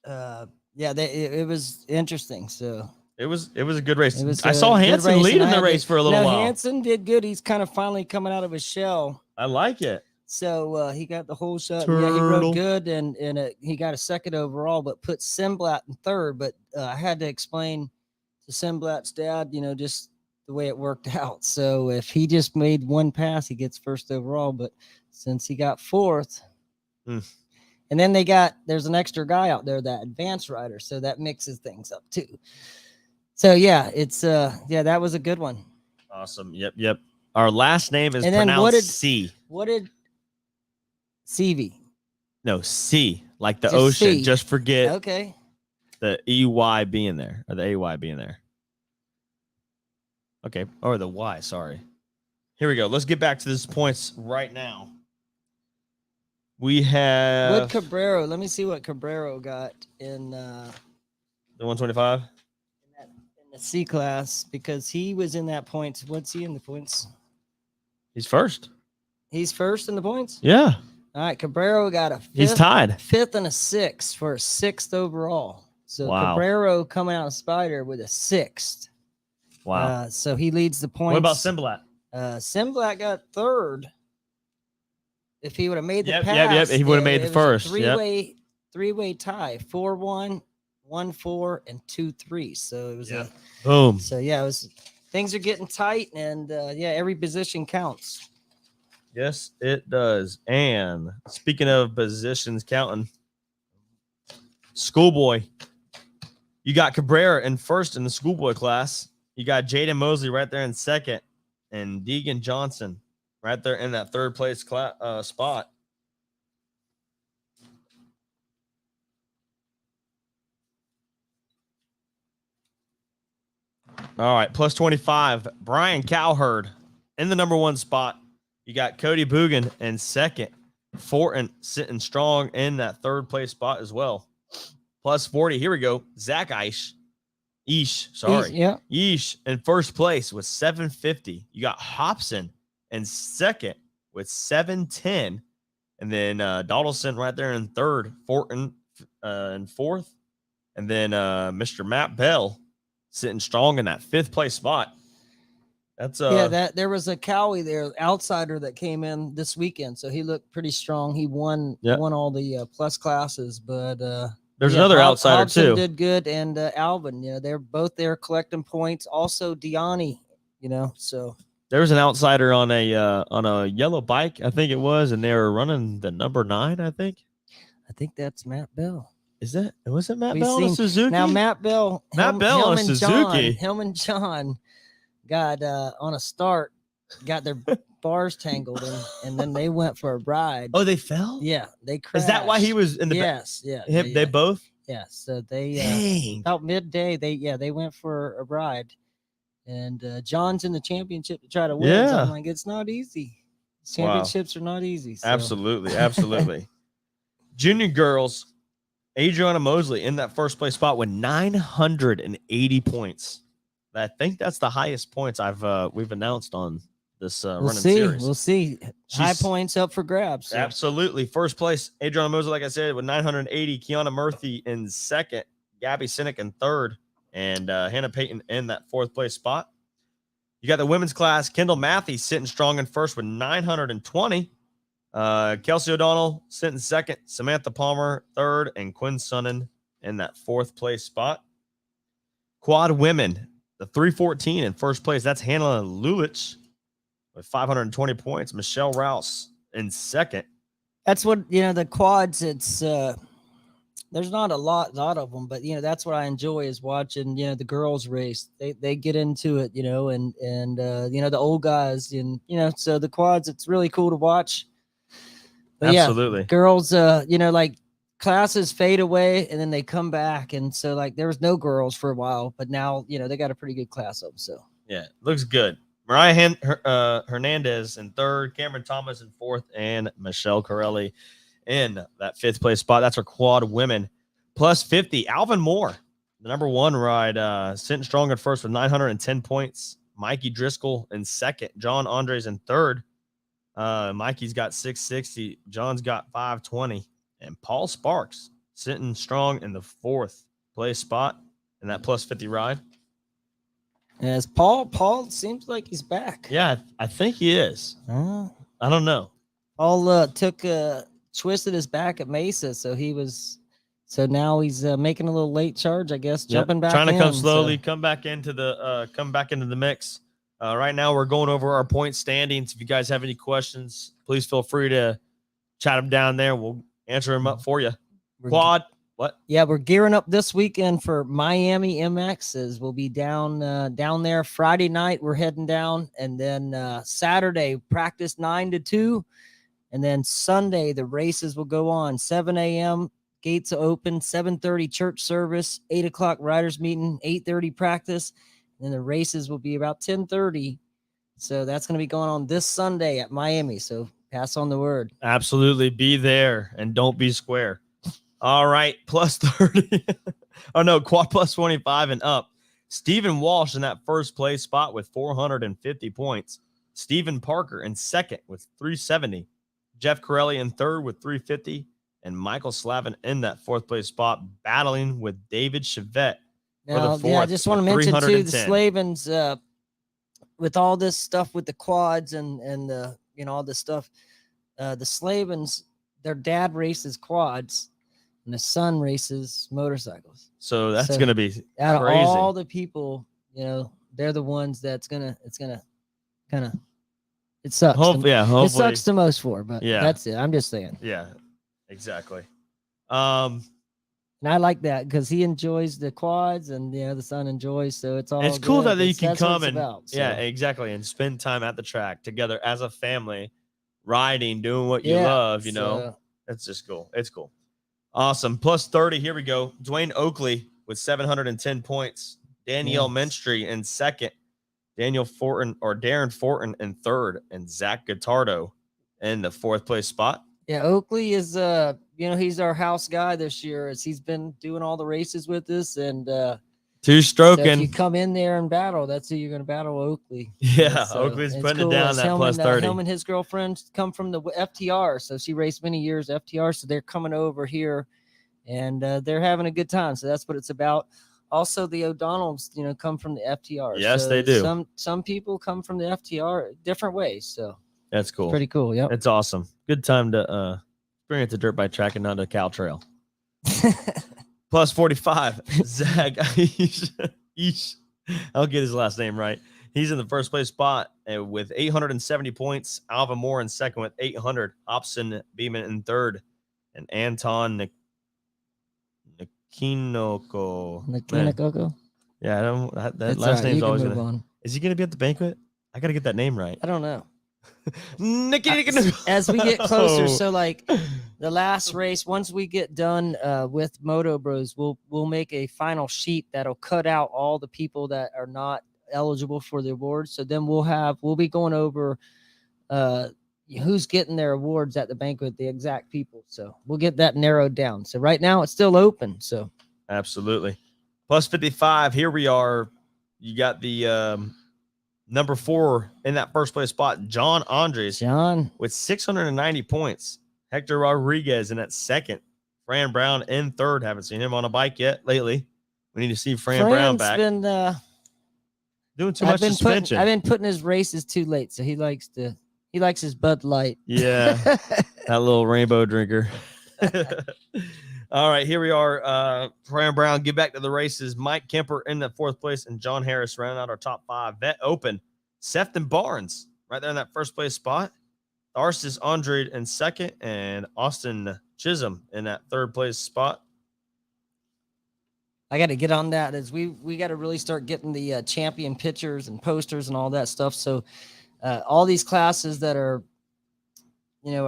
It was interesting. So it was a good race. I saw Hansen leading the race for a little while. Hansen did good. He's kind of finally coming out of his shell. I like it. So he got the whole shot. Yeah, he rode good, and he got a second overall, but put Simblat in third. But I had to explain to Simblat's dad, just the way it worked out. So if he just made one pass, he gets first overall. But since he got fourth, and then there's an extra guy out there, that advanced rider, so that mixes things up too. So yeah, it's that was a good one. Awesome. Yep. Our last name is pronounced C. What did CV? No, C, like the Just ocean. C. Just forget Okay. the EY being there, or the AY being there. Okay, or the Y, sorry. Here we go. Let's get back to these points right now. We have... What Cabrero? Let me see what Cabrero got in... the 125? In the C class, because he was in that points. What's he in the points? He's first. He's first in the points? Yeah. All right, Cabrero got a He's tied. fifth and a sixth for a sixth overall. So wow. Cabrero coming out of Spider with a sixth. Wow. So he leads the points. What about Simblat? Simblat got third. If he would have made the pass, he would have made the first. Three-way tie, 4-1, 1-4, and 2-3. So it was a boom. So yeah, it was. Things are getting tight, and every position counts. Yes, it does. And speaking of positions counting, schoolboy, you got Cabrera in first in the schoolboy class. You got Jaden Mosley right there in second, and Deegan Johnson right there in that third place spot. All right, plus 25. Brian Cowherd in the number one spot. You got Cody Boogan in second. Fortin sitting strong in that third place spot as well. Plus 40. Here we go. Zach Eish in first place with 750. You got Hobson in second with 710. And then Donaldson right there in third. Fortin in fourth. And then Mr. Matt Bell sitting strong in that fifth place spot. That's there was a Cowie there, outsider, that came in this weekend, so he looked pretty strong. He won all the plus classes, but there's another outsider Hobson too. Did good, and Alvin, they're both there collecting points. Also Deani, so there was an outsider on a yellow bike, I think it was, and they were running the number 9. I think that's Matt Bell. Was it Matt Bell on a Suzuki? Now Matt Bell on a Suzuki. Him and John got on a start, got their bars tangled, and then they went for a ride. Oh, they fell? Yeah, they crashed. Is that why he was in the Yes, They both? Yeah, so they about midday, they went for a ride. And John's in the championship to try to win. Yeah. So I'm like, it's not easy. Championships are not easy. So. Absolutely. Junior girls, Adriana Mosley in that first place spot with 980 points. I think that's the highest points we've announced on this running series. We'll see. High points up for grabs. So. Absolutely. First place, Adriana Mosley, like I said, with 980. Kiana Murphy in second. Gabby Sinek in third. and Hannah Payton in that 4th place spot. You got the women's class, Kendall Matthew sitting strong in first with 920. Kelsey O'Donnell sitting second, Samantha Palmer third, and Quinn Sonnen in that 4th place spot. Quad women, the 314 in first place. That's Hannah Lulich with 520 points. Michelle Rouse in second. That's what, the quads, it's there's not a lot of them, but that's what I enjoy is watching, the girls race. They get into it, and the old guys, and so the quads, it's really cool to watch. But absolutely. Yeah, girls, like classes fade away and then they come back, and so like there was no girls for a while, but now they got a pretty good class up. So yeah, looks good. Mariah Hernandez in third, Cameron Thomas in fourth, and Michelle Corelli in that 5th place spot. That's our quad women. Plus 50, Alvin Moore, the number 1 ride, sitting strong at first with 910 points. Mikey Driscoll in second, John Andres in third. Mikey's got 660, John's got 520, and Paul Sparks sitting strong in the 4th place spot in that plus 50 ride. As Paul seems like he's back. Yeah, I think he is. I don't know. Paul twisted his back at Mesa, so now he's making a little late charge, I guess, jumping back trying to in, come slowly, come back into the mix. Right now we're going over our point standings. If you guys have any questions, please feel free to chat them down there. We'll answer them up for you. Quad. What? Yeah, we're gearing up this weekend for Miami MXs. We'll be down there Friday night. We're heading down, and then Saturday practice 9 to 2, and then Sunday the races will go on 7 a.m. Gates open, 7:30 church service, 8 o'clock riders meeting, 8:30 practice, and then the races will be about 10:30. So that's going to be going on this Sunday at Miami. So pass on the word. Absolutely, be there and don't be square. All right, plus 30. Oh, no, quad plus 25 and up. Stephen Walsh in that 1st place spot with 450 points. Stephen Parker in second with 370. Jeff Corelli in third with 350. And Michael Slavin in that 4th place spot, battling with David Chevette for the 4th. Yeah, I just want to mention, too, the Slavins, with all this stuff with the quads and the, all this stuff, the Slavins, their dad races quads, and the son races motorcycles. So that's going to be out crazy. Of all the people, they're the ones it's gonna kind of, it sucks. Hopefully. It sucks the most for, but that's it. I'm just saying. Yeah, exactly. And I like that because he enjoys the quads, and the son enjoys. So it's all. It's cool that you can come and yeah, exactly, and spend time at the track together as a family, riding, doing what you love. It's just cool. It's cool. Awesome. Plus 30. Here we go. Dwayne Oakley with 710 points. Danielle Menstry in second. Darren Fortin in third, and Zach Guittardo in the 4th place spot. Yeah, Oakley is he's our house guy this year, as he's been doing all the races with us, and two-stroking. So if you come in there and battle, that's who you're going to battle, Oakley. Yeah, so Oakley's putting it down that plus 30. Him and his girlfriend come from the FTR, so she raced many years FTR, so they're coming over here, and they're having a good time. So that's what it's about. Also, the O'Donnells, come from the FTR. Yes, so they do. Some people come from the FTR different ways. So that's cool. It's pretty cool. Yeah, it's awesome. Good time to bring it to dirt bike track and not to Cal Trail. Plus 45, Zach. I'll get his last name right. He's in the 1st place spot with 870 points. Alvin Moore in second with 800. Hobson Beeman in third, and Anton Nakinoko. Yeah, I don't. That last name's always gonna. Is he gonna be at the banquet? I gotta get that name right. I don't know. Nikki. As we get closer, so like the last race, once we get done with Moto Bros, we'll make a final sheet that'll cut out all the people that are not eligible for the awards. So then we'll be going over who's getting their awards at the banquet, the exact people. So we'll get that narrowed down. So right now it's still open. So absolutely. Plus 55. Here we are. You got the number 4 in that 1st place spot, John Andres. With 690 points. Hector Rodriguez in that second. Fran Brown in third. Haven't seen him on a bike yet lately. We need to see Fran Brown back. Been doing too much suspension. I've been putting his races too late, so he likes his Bud Light. Yeah, that little rainbow drinker. All right, here we are. Fran Brown, get back to the races. Mike Kemper in the 4th place, and John Harris rounding out our top 5. Vet Open, Sefton Barnes right there in that 1st place spot. Tharsis Andrade in 2nd, and Austin Chisholm in that 3rd place spot. I got to get on that as we got to really start getting the champion pictures and posters and all that stuff. So all these classes that are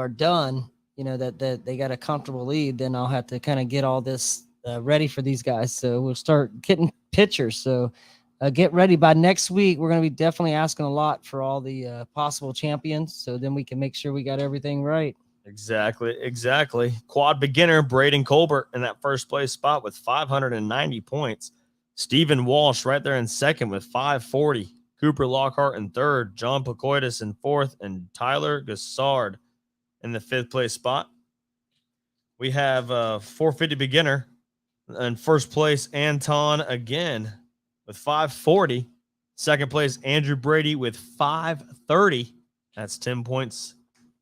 done, that they got a comfortable lead, then I'll have to kind of get all this ready for these guys. So we'll start getting pictures. So get ready by next week. We're going to be definitely asking a lot for all the possible champions. So then we can make sure we got everything right. Exactly. Quad beginner Braden Colbert in that 1st place spot with 590 points. Stephen Walsh right there in 2nd with 540. Cooper Lockhart in 3rd. John Pacoitis in 4th. And Tyler Gassard in the 5th place spot. We have 450 beginner in 1st place. Anton again with 540. 2nd place Andrew Brady with 530. That's 10 points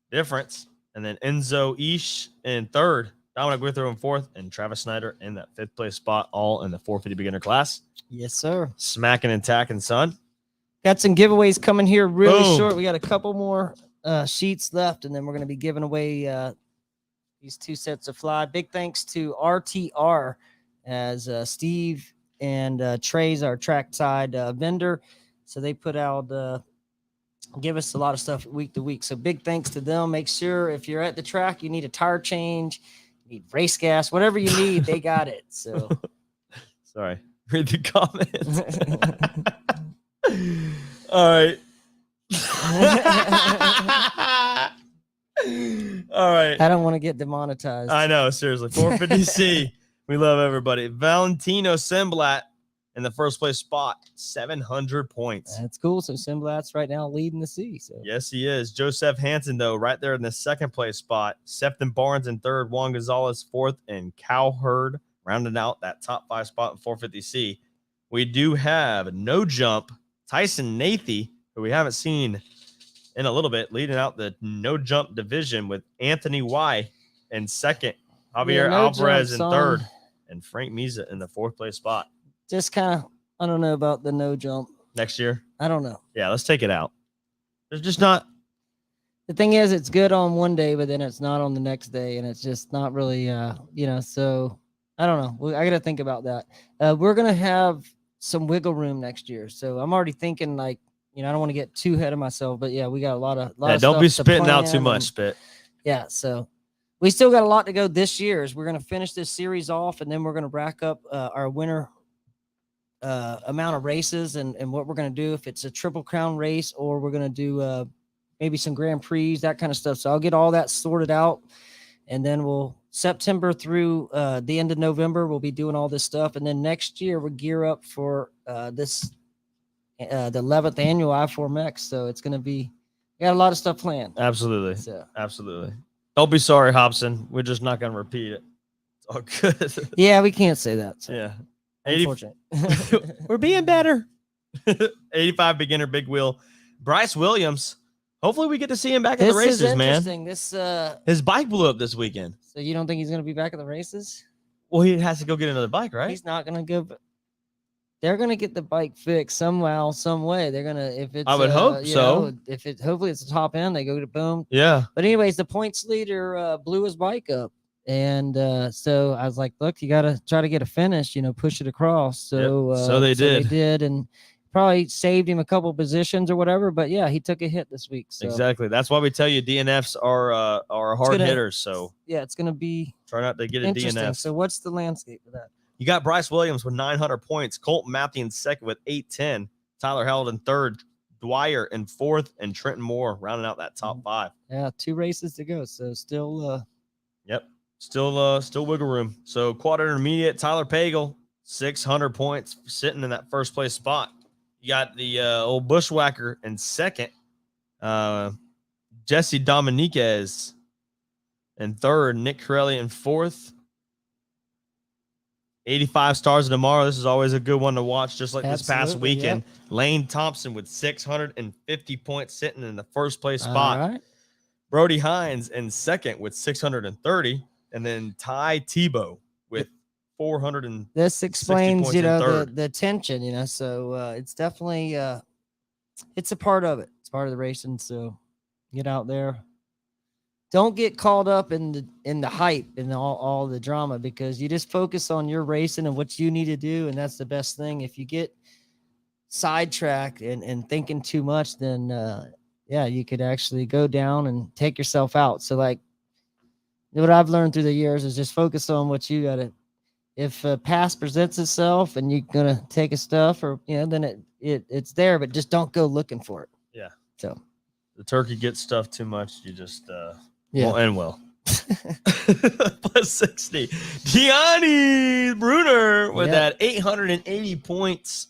difference. And then Enzo Ish in 3rd, Dominic Withrow in 4th, and Travis Snyder in that 5th place spot, all in the 450 beginner class. Yes, sir. Smacking and tacking, son. Got some giveaways coming here really short. We got a couple more sheets left, and then we're going to be giving away these 2 sets of fly. Big thanks to RTR as Steve and Trey's our trackside vendor. So they put out give us a lot of stuff week to week. So big thanks to them. Make sure if you're at the track, you need a tire change, you need race gas, whatever you need, they got it. So sorry, read the comments. All right. All right. I don't want to get demonetized. I know, seriously. 450C. We love everybody. Valentino Simblat in the 1st place spot, 700 points. That's cool. So Simblat's right now leading the C. So yes, he is. Joseph Hansen, though, right there in the 2nd place spot. Sefton Barnes in 3rd, Juan Gonzalez 4th, and Cowherd rounding out that top 5 spot in 450C. We do have No Jump, Tyson Nathy, who we haven't seen in a little bit, leading out the No Jump division with Anthony Y in 2nd, Javier Alvarez in 3rd, and Frank Miza in the 4th place spot. Just kind of, I don't know about the No Jump. Next year? I don't know. Yeah, let's take it out. There's just not. The thing is, it's good on one day, but then it's not on the next day, and it's just not really, so I don't know. I got to think about that. We're going to have some wiggle room next year. So I'm already thinking I don't want to get too ahead of myself, but yeah, we got a lot of don't be spitting out too much spit. Yeah. So we still got a lot to go this year as we're going to finish this series off, and then we're going to rack up our winter amount of races and what we're going to do, if it's a Triple Crown race or we're going to do maybe some Grand Prix, that kind of stuff. So I'll get all that sorted out, and then we'll September through the end of November, we'll be doing all this stuff. And then next year we'll gear up for the 11th annual I4MX. So it's going to be, we got a lot of stuff planned. Absolutely. So. Absolutely. Don't be sorry, Hobson. We're just not going to repeat it. It's all good. Yeah, we can't say that. So. Yeah. Unfortunate. We're being better. 85 beginner big wheel. Bryce Williams. Hopefully we get to see him back at the races, is man. This his bike blew up this weekend. So you don't think he's going to be back at the races? Well, he has to go get another bike, right? He's not going to go. They're going to get the bike fixed somehow, some way. They're going to, if it's, I would hope so. If it, hopefully it's the top end, they go to boom. Yeah. But anyways, the points leader blew his bike up. And so I was like, look, you got to try to get a finish, push it across. So, so they did. And probably saved him a couple positions or whatever. But yeah, he took a hit this week. So. Exactly. That's why we tell you DNFs are hard hitters. So yeah, it's going to be try not to get a DNF. So what's the landscape for that? You got Bryce Williams with 900 points, Colton Matthew in 2nd with 810, Tyler Held in 3rd, Dwyer in 4th, and Trenton Moore rounding out that top 5. Yeah, 2 races to go. So still yep. Still wiggle room. So quad intermediate, Tyler Pagel, 600 points, sitting in that 1st place spot. You got the old Bushwhacker in 2nd. Jesse Dominiquez in 3rd. Nick Corelli in 4th. 85 Stars of Tomorrow. This is always a good one to watch, just like this past Absolutely, weekend. Lane Thompson with 650 points sitting in the first place All spot. right. Brody Hines in second with 630. And then Ty Tebow with 400. This explains, points in third. the tension, so it's definitely it's a part of it. It's part of the racing. So get out there. Don't get caught up in the hype and all the drama, because you just focus on your racing and what you need to do, and that's the best thing. If you get sidetracked and thinking too much, then you could actually go down and take yourself out. So like what I've learned through the years is just focus on what you gotta. If a pass presents itself and you're gonna take a stuff, or then it's there, but just don't go looking for it. Yeah. So the turkey gets stuffed too much, you just won't end well. Plus 60. Deani Bruner with that 880 points,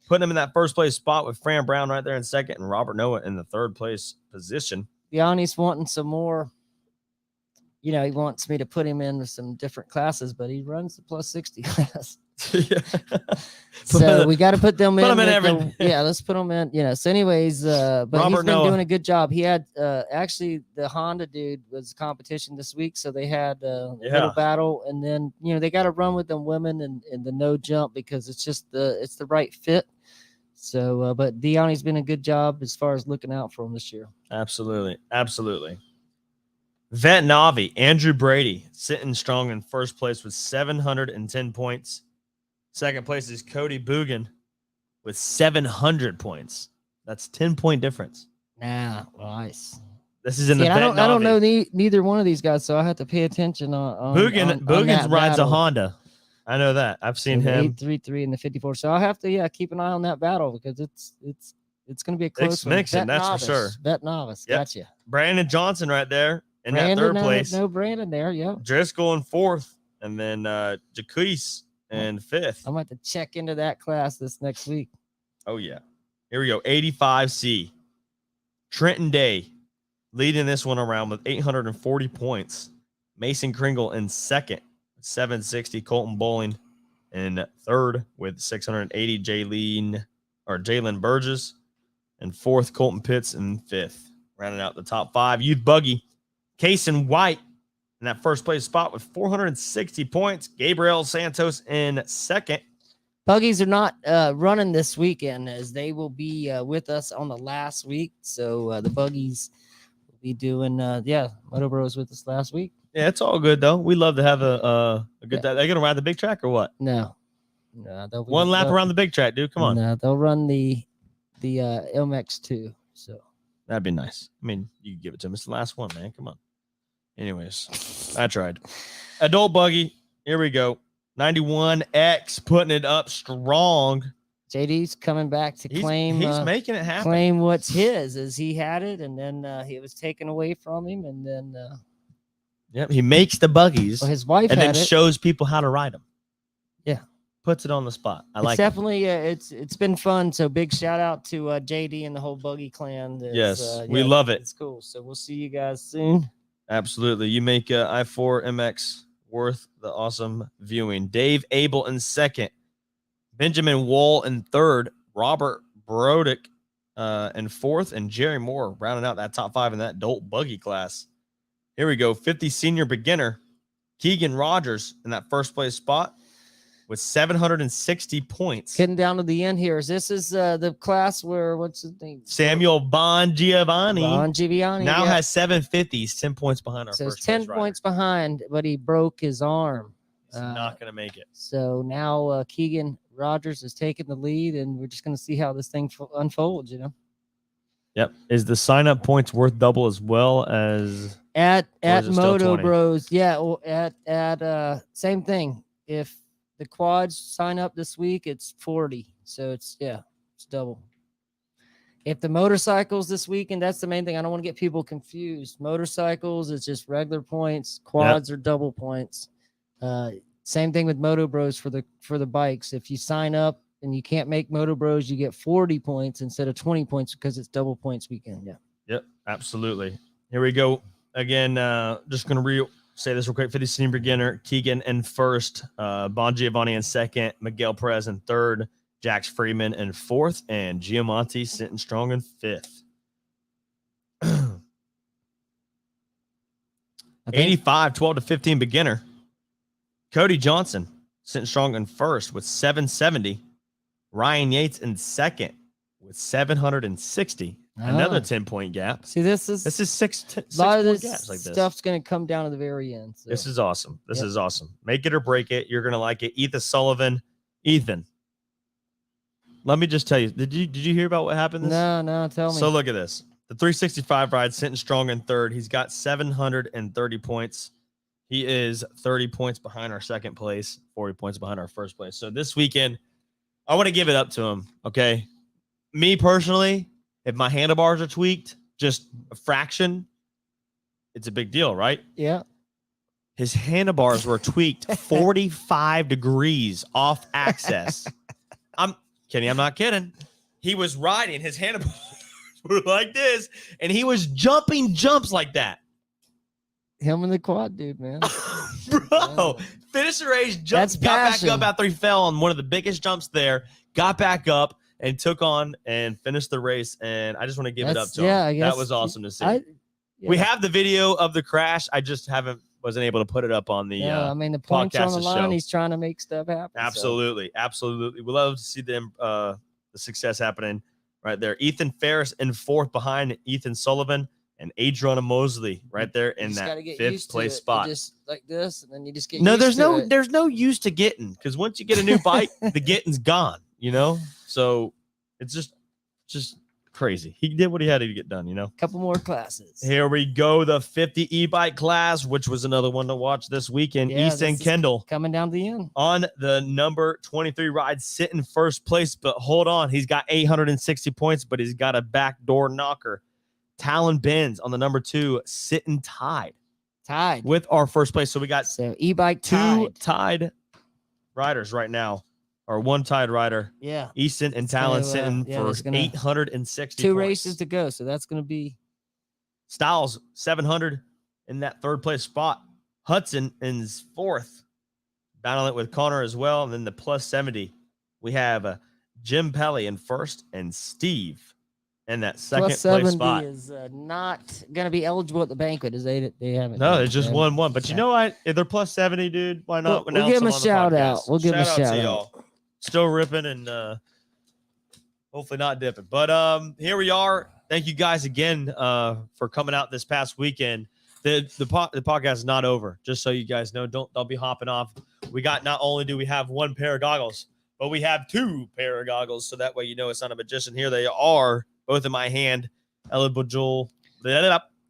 putting him in that first place spot with Fran Brown right there in second and Robert Noah in the third place position. Deani's wanting some more. He wants me to put him in with some different classes, but he runs the plus 60 class. So we got to put them in. Let's put them in. So anyways, but Robert he's been doing a good job. He had actually the Honda dude was competition this week, so they had a little battle, and then they got to run with them women and the no jump, because it's just it's the right fit. So, but Deani's been a good job as far as looking out for him this year. Absolutely. Vet Navi, Andrew Brady, sitting strong in first place with 710 points. Second place is Cody Boogan with 700 points. That's 10-point difference. Nice. This is in the Vet Navi. I don't know neither one of these guys, so I have to pay attention on Boogan rides a Honda. I know that. I've seen him. 833 and the 54. So I'll have to keep an eye on that battle, because it's going to be a close one. Mixing, that's for sure. Vet Novice. Yep. Gotcha. Brandon Johnson right there. In that third place. No Brandon there, yeah. Driscoll in fourth, and then Jacquise in fifth. I'm going to check into that class this next week. Oh, yeah. Here we go. 85C. Trenton Day leading this one around with 840 points. Mason Kringle in second, 760. Colton Bowling in third with 680. Jalen Burgess in fourth. Colton Pitts in fifth. Rounding out the top five. Youth Buggy. Kason White in that first place spot with 460 points. Gabriel Santos in second. Buggies are not running this weekend, as they will be with us on the last week. So the Buggies will be doing, Moto Bros with us last week. Yeah, it's all good, though. We love to have a good time. They're going to ride the big track or what? No. One lap around the big track, dude. Come on. No, they'll run the MX2. So that'd be nice. I mean, you can give it to them. It's the last one, man. Come on. Anyways, I tried. Adult Buggy. Here we go. 91X putting it up strong. JD's coming back to claim. He's making it happen. Claim what's his, as he had it, and then it was taken away from him, and then. Yep, he makes the buggies. Well, his wife and had then it. Shows people how to ride them. Yeah, puts it on the spot. It's definitely it's been fun. So big shout out to JD and the whole Buggy clan. We love it. It's cool. So we'll see you guys soon. Absolutely. You make I4 MX worth the awesome viewing. Dave Abel in second. Benjamin Wall in third. Robert Brodick in fourth. And Jerry Moore rounding out that top five in that adult buggy class. Here we go. 50 senior beginner. Keegan Rogers in that first place spot with 760 points. Getting down to the end here. This is the class where, what's his name? Samuel Bongiovanni. Now yeah. has 750s, 10 points behind our so first he's 10 points behind, but he broke his arm. He's not going to make it. So now Keegan Rogers is taking the lead, and we're just going to see how this thing unfolds, Yep. Is the sign-up points worth double as well as... At Moto Bros, at same thing. If the quads sign up this week, it's 40. So it's double. If the motorcycles this weekend, that's the main thing. I don't want to get people confused. Motorcycles is just regular points. Quads are double points. Same thing with Moto Bros for the bikes. If you sign up and you can't make Moto Bros, you get 40 points instead of 20 points because it's double points weekend. Yeah. Yep, absolutely. Here we go. Again, just going to say this real quick. 50 senior beginner, Keegan in first, Bon Giovanni in second, Miguel Perez in third, Jax Freeman in fourth, and Giamonte sitting strong in fifth. 85, 12 to 15 beginner. Cody Johnson sitting strong in first with 770. Ryan Yates in second with 760. Another 10-point gap. See, this is six a lot of point this gaps like this. stuff's going to come down to the very end. So. This is awesome. This is awesome. Make it or break it. You're going to like it. Ethan Sullivan. Ethan, let me just tell you. Did you hear about what happened? No, tell me. So look at this. The 365 ride sitting strong in third. He's got 730 points. He is 30 points behind our second place, 40 points behind our first place. So this weekend, I want to give it up to him, okay? Me personally, if my handlebars are tweaked just a fraction, it's a big deal, right? Yeah. His handlebars were tweaked 45 degrees off axis. Kenny, I'm not kidding. He was riding, his handlebars were like this, and he was jumping jumps like that. Him and the quad dude, man. Bro, finished the race, got back up after he fell on one of the biggest jumps there, got back up and took on and finished the race. And I just want to give it up to him. I guess that was awesome to see. We have the video of the crash. I just wasn't able to put it up on the the points on the line. Show. He's trying to make stuff happen. Absolutely. Absolutely. We love to see them the success happening right there. Ethan Ferris in fourth behind Ethan Sullivan. And Adriana Mosley right there in that fifth place spot. Just like this, and then you just get there's no use to getting, because once you get a new bike, the getting's gone, So it's just crazy. He did what he had to get done, A couple more classes. Here we go, the 50 e-bike class, which was another one to watch this weekend. Easton Kendall coming down to the end on the number 23 ride, sitting first place, but hold on, he's got 860 points, but he's got a backdoor knocker. Talon Benz on the number 2, sitting tied with our first place. So we got e-bike two tied riders right now, or one tied rider. Yeah, Easton and Talon sitting for 860. Two races to go, so that's going to be Styles 700 in that third place spot. Hudson in fourth, battling it with Connor as well. And then the plus 70, we have Jim Pelly in first and Steve. And that second plus 70 place spot is not going to be eligible at the banquet, as they haven't. No, it's just one. But you know what? If they're plus 70, dude, why not? We'll give them a shout out. We'll give them a shout out. Still ripping and hopefully not dipping. But here we are. Thank you guys again for coming out this past weekend. The podcast is not over. Just so you guys know, don't be hopping off. We got, not only do we have one pair of goggles, but we have 2 pair of goggles. So that way you know it's not a magician. Here they are. Both in my hand, eligible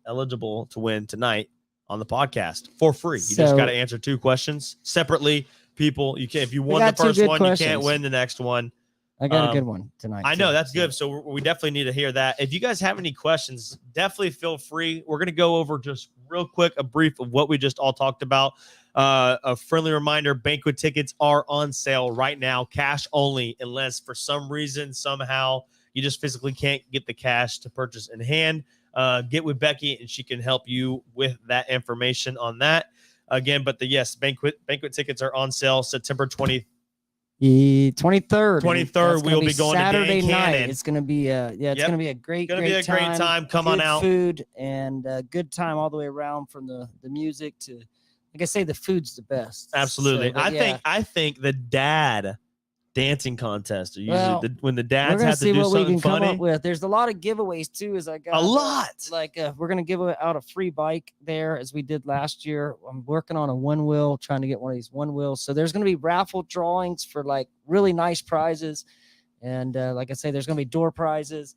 to win tonight on the podcast for free. You just got to answer 2 questions separately. People, you can, if you won the first one, you can't win the next one. I got a good one tonight. I know that's good. So we definitely need to hear that. If you guys have any questions, definitely feel free. We're going to go over just real quick a brief of what we just all talked about. A friendly reminder: banquet tickets are on sale right now, cash only, unless for some reason somehow you just physically can't get the cash to purchase in hand. Get with Becky and she can help you with that information on that. Again, but banquet tickets are on sale September 23rd. 23rd, we'll be going Saturday to Dan night. Cannon. It's going to be it's going to be a great time. Come on out. Food and good time all the way around, from the music to, like I say, the food's the best. Absolutely. So, I think the dad dancing contest. Usually when the dads have to do what something we can funny. Come up with. There's a lot of giveaways too. As I got a lot. We're gonna give out a free bike there, as we did last year. I'm working on a one wheel, trying to get one of these one wheels. So there's gonna be raffle drawings for like really nice prizes, and like I say, there's gonna be door prizes.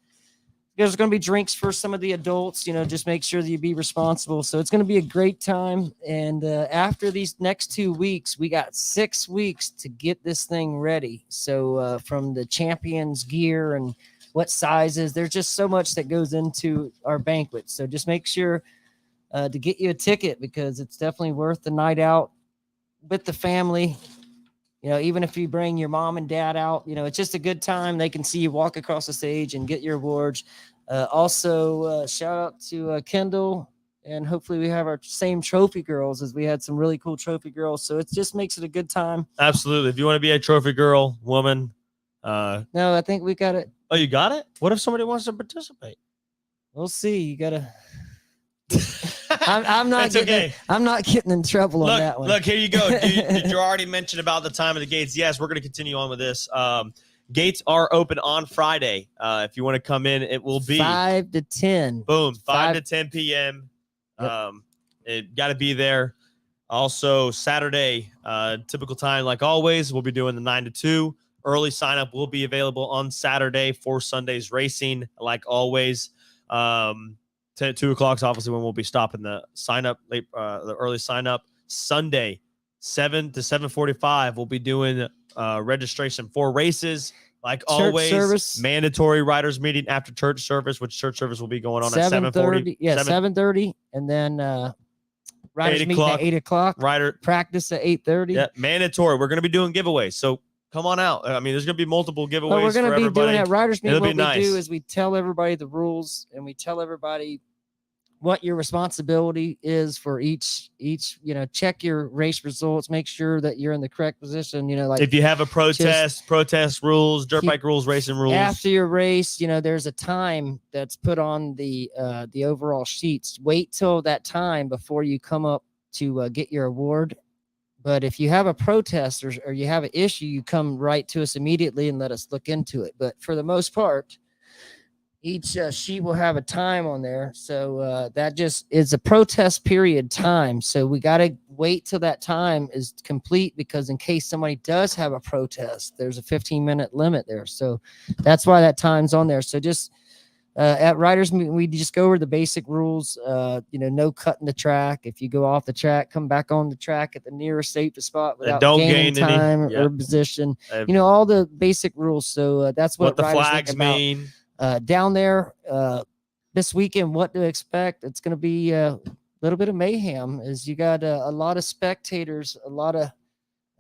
There's going to be drinks for some of the adults, just make sure that you be responsible. So it's going to be a great time. And after these next 2 weeks, we got 6 weeks to get this thing ready. So from the champions gear and what sizes, there's just so much that goes into our banquet. So just make sure to get you a ticket, because it's definitely worth the night out with the family. Even if you bring your mom and dad out, it's just a good time. They can see you walk across the stage and get your awards. Also, shout out to Kendall and hopefully we have our same trophy girls, as we had some really cool trophy girls. So it just makes it a good time. Absolutely. If you want to be a trophy girl, woman. No, I think we got it. Oh, you got it? What if somebody wants to participate? We'll see. You got to. I'm not getting. Okay. I'm not getting in trouble on that one. Look, here you go. Did you already mention about the time of the gates? Yes, we're going to continue on with this. Gates are open on Friday. If you want to come in, it will be 5 to 10. Boom, 5 to 10 p.m. Yep. It got to be there. Also, Saturday, typical time, like always, we'll be doing the 9 to 2. Early sign up will be available on Saturday for Sunday's racing, like always. 2 o'clock, obviously, when we'll be stopping the sign up, the early sign up. Sunday, 7 to 7:45, we'll be doing registration for races. Like Church always, service. Mandatory riders meeting after church service, which church service will be going on at 7:30. Yeah, 7:30, and then riders meeting at 8 o'clock. Rider practice at 8:30. Yeah, mandatory. We're going to be doing giveaways, so come on out. I mean, there's going to be multiple giveaways. But we're going to be doing at riders meeting. What we do is we tell everybody the rules, and we tell everybody what your responsibility is for each, check your race results, make sure that you're in the correct position. Like if you have a protest rules, dirt bike rules, racing rules. After your race, there's a time that's put on the overall sheets. Wait till that time before you come up to get your award. But if you have a protest or you have an issue, you come right to us immediately and let us look into it. But for the most part, each sheet will have a time on there. So that just is a protest period time. So we got to wait till that time is complete, because in case somebody does have a protest, there's a 15-minute limit there. So that's why that time's on there. So just at riders meeting, we just go over the basic rules. No cutting the track. If you go off the track, come back on the track at the nearest safest spot without gaining time or position. All the basic rules. So that's what the riders flags mean. Down there this weekend, what to expect. It's going to be a little bit of mayhem, as you got a lot of spectators, a lot of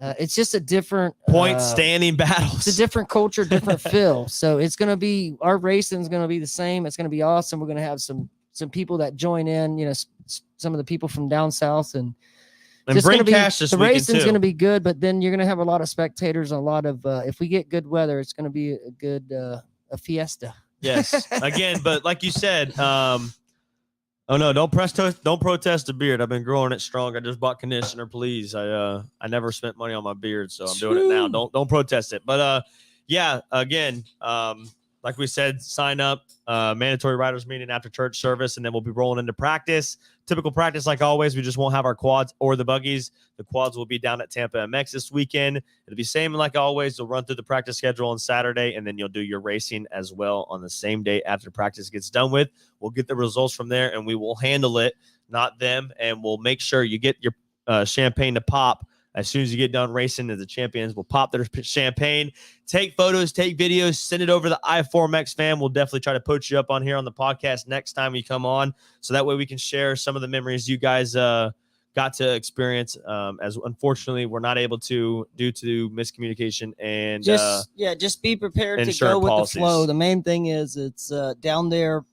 it's just a different point standing battles. It's a different culture, different feel. So it's going to be, our racing is going to be the same. It's going to be awesome. We're going to have some people that join in, some of the people from down south, and bring cash this the weekend racing's too. going to be good, but then you're going to have a lot of spectators and a lot of if we get good weather, it's going to be a good a fiesta. Yes. Again, but like you said, oh no, don't protest the beard. I've been growing it strong. I just bought conditioner, please. I never spent money on my beard, so I'm doing it now. Don't protest it. But yeah, again, like we said, sign up, mandatory riders meeting after church service, and then we'll be rolling into practice. Typical practice, like always. We just won't have our quads or the buggies. The quads will be down at Tampa MX this weekend. It'll be same like always. You'll run through the practice schedule on Saturday, and then you'll do your racing as well on the same day after practice gets done with. We'll get the results from there, and we will handle it, not them, and we'll make sure you get your champagne to pop. As soon as you get done racing, the champions will pop their champagne, take photos, take videos, send it over to the I4MX fam. We'll definitely try to poach you up on here on the podcast next time you come on, so that way we can share some of the memories you guys got to experience. As unfortunately we're not able to due to miscommunication and just be prepared to go with policies. The flow. The main thing is it's down there.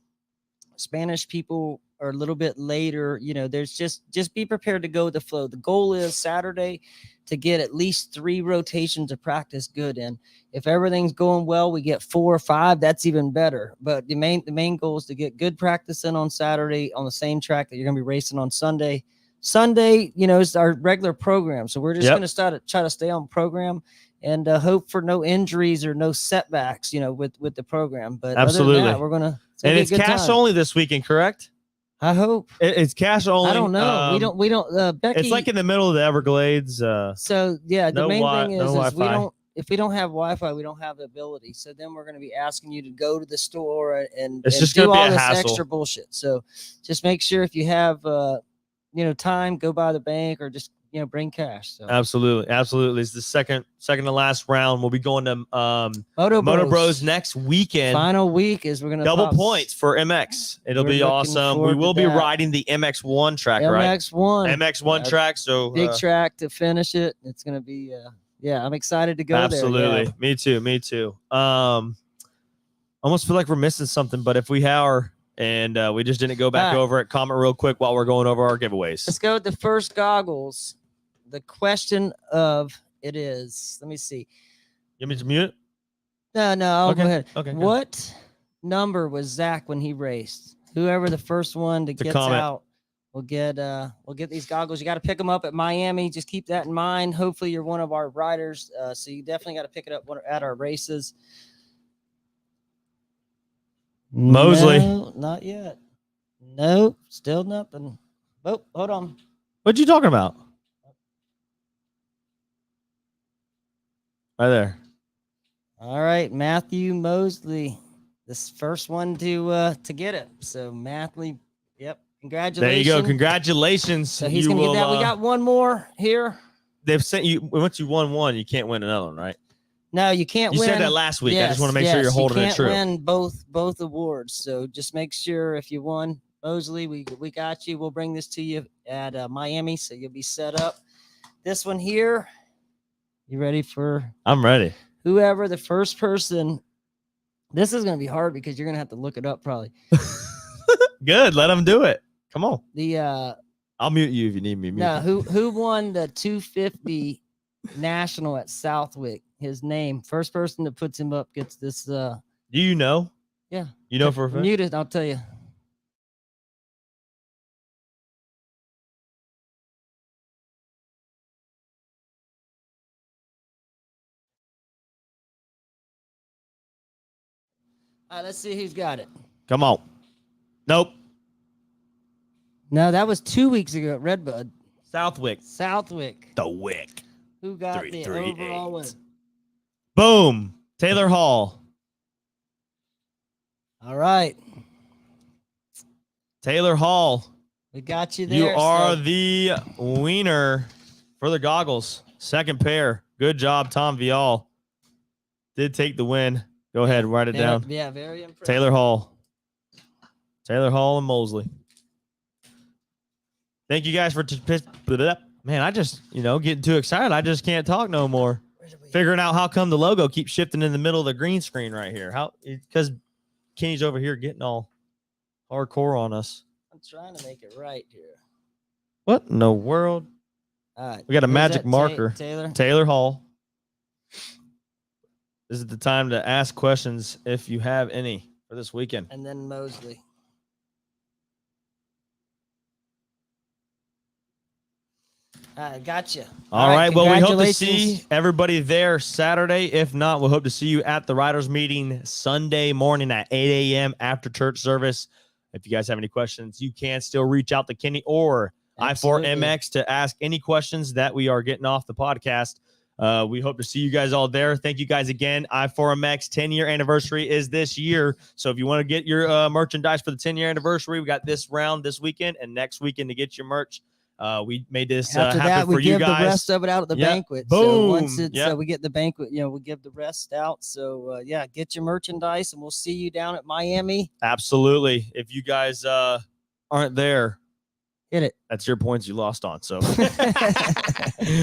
Spanish people are a little bit later, there's just be prepared to go with the flow. The goal is Saturday to get at least 3 rotations of practice good in. If everything's going well, we get 4 or 5, that's even better. But the main goal is to get good practice in on Saturday on the same track that you're going to be racing on Sunday. Sunday, is our regular program. So we're just going to try to stay on program and hope for no injuries or no setbacks, with the program. But absolutely, other than that, we're going to. And it's cash only this weekend, correct? I hope it's cash only. I don't know. We don't. Becky, it's like in the middle of the Everglades. So yeah, the main thing is Wi-Fi. we don't. If we don't have Wi-Fi, we don't have the ability. So then we're going to be asking you to go to the store and just do all be this hassle. extra bullshit. So just make sure if you have time, go by the bank or just bring cash. So. Absolutely. It's the second to last round. We'll be going to Moto Bros next weekend. Final week is we're gonna double points for MX. It'll be awesome. We will be riding the MX1 track, right? MX1 track. So big track to finish it. It's gonna be I'm excited to go absolutely. there. Me too. Almost feel like we're missing something, but if we are and we just didn't go back All right. over it. Comment real quick while we're going over our giveaways. Let's go with the first goggles. The question of it is, let me see. You want me to mute it? No, I'll Okay. go ahead. Okay. good. What number was Zach when he raced? Whoever the first one that To gets comment. out will get these goggles. You got to pick them up at Miami. Just keep that in mind. Hopefully you're one of our riders. So you definitely got to pick it up at our races. Mosley. No, not yet. Nope, still nothing. Oh, hold on. What you talking about? Right there. All right, Matthew Mosley, this first one to get it. So Matthew, yep, congratulations. There you go. Congratulations. So he's You gonna will, get that. We got one more here. They've sent you. Once you won one, you can't win another one, right? No, you can't You win. said that last week. I Yes, just want to make sure you're holding you it can't true. win both awards. So just make sure if you won, Mosley, we got you. We'll bring this to you at Miami, so you'll be set up. This one here, you ready for? I'm ready. Whoever the first person. This is going to be hard because you're going to have to look it up probably. Good. Let them do it. Come on. The I'll mute you if you need me. Mute no, you. who won the 250 national at Southwick? His name. First person that puts him up gets this. Do you know? Yeah. You know for a fact? Mute it. I'll tell you. All right, let's see who's got it. Come on. Nope. No, that was 2 weeks ago at Redbud. Southwick. Southwick. The Wick. Who got the 338. overall win? Boom. Taylor Hall. All right. Taylor Hall. We got you there. You are so- the winner for the goggles. Second pair. Good job, Tom Vial. Did take the win. Go ahead, write it down. Yeah, very impressive. Taylor Hall. Taylor Hall and Mosley. Thank you guys for man. I just getting too excited. I just can't talk no more. Figuring out how come the logo keeps shifting in the middle of the green screen right here. How? Because Kenny's over here getting all hardcore on us. I'm trying to make it right here. What in the world? All right. We got a Who's magic that? marker. Taylor. Taylor Hall. This is the time to ask questions if you have any for this weekend. And then Mosley. Gotcha. All right. Well, we hope to congratulations. see everybody there Saturday. If not, we'll hope to see you at the Riders meeting Sunday morning at 8 a.m. after church service. If you guys have any questions, you can still reach out to Kenny or Absolutely. I4MX to ask any questions that we are getting off the podcast. We hope to see you guys all there. Thank you guys again. I4MX 10-year anniversary is this year. So if you want to get your merchandise for the 10-year anniversary, we got this round this weekend and next weekend to get your merch. We made this After happen that, for we you give guys. the rest of it out at the Yep. banquet. Boom. So once it's Yep. we get the banquet, we give the rest out. So yeah, get your merchandise, and we'll see you down at Miami. Absolutely. If you guys aren't there, Hit it. that's your points you lost on. So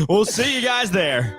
we'll see you guys there.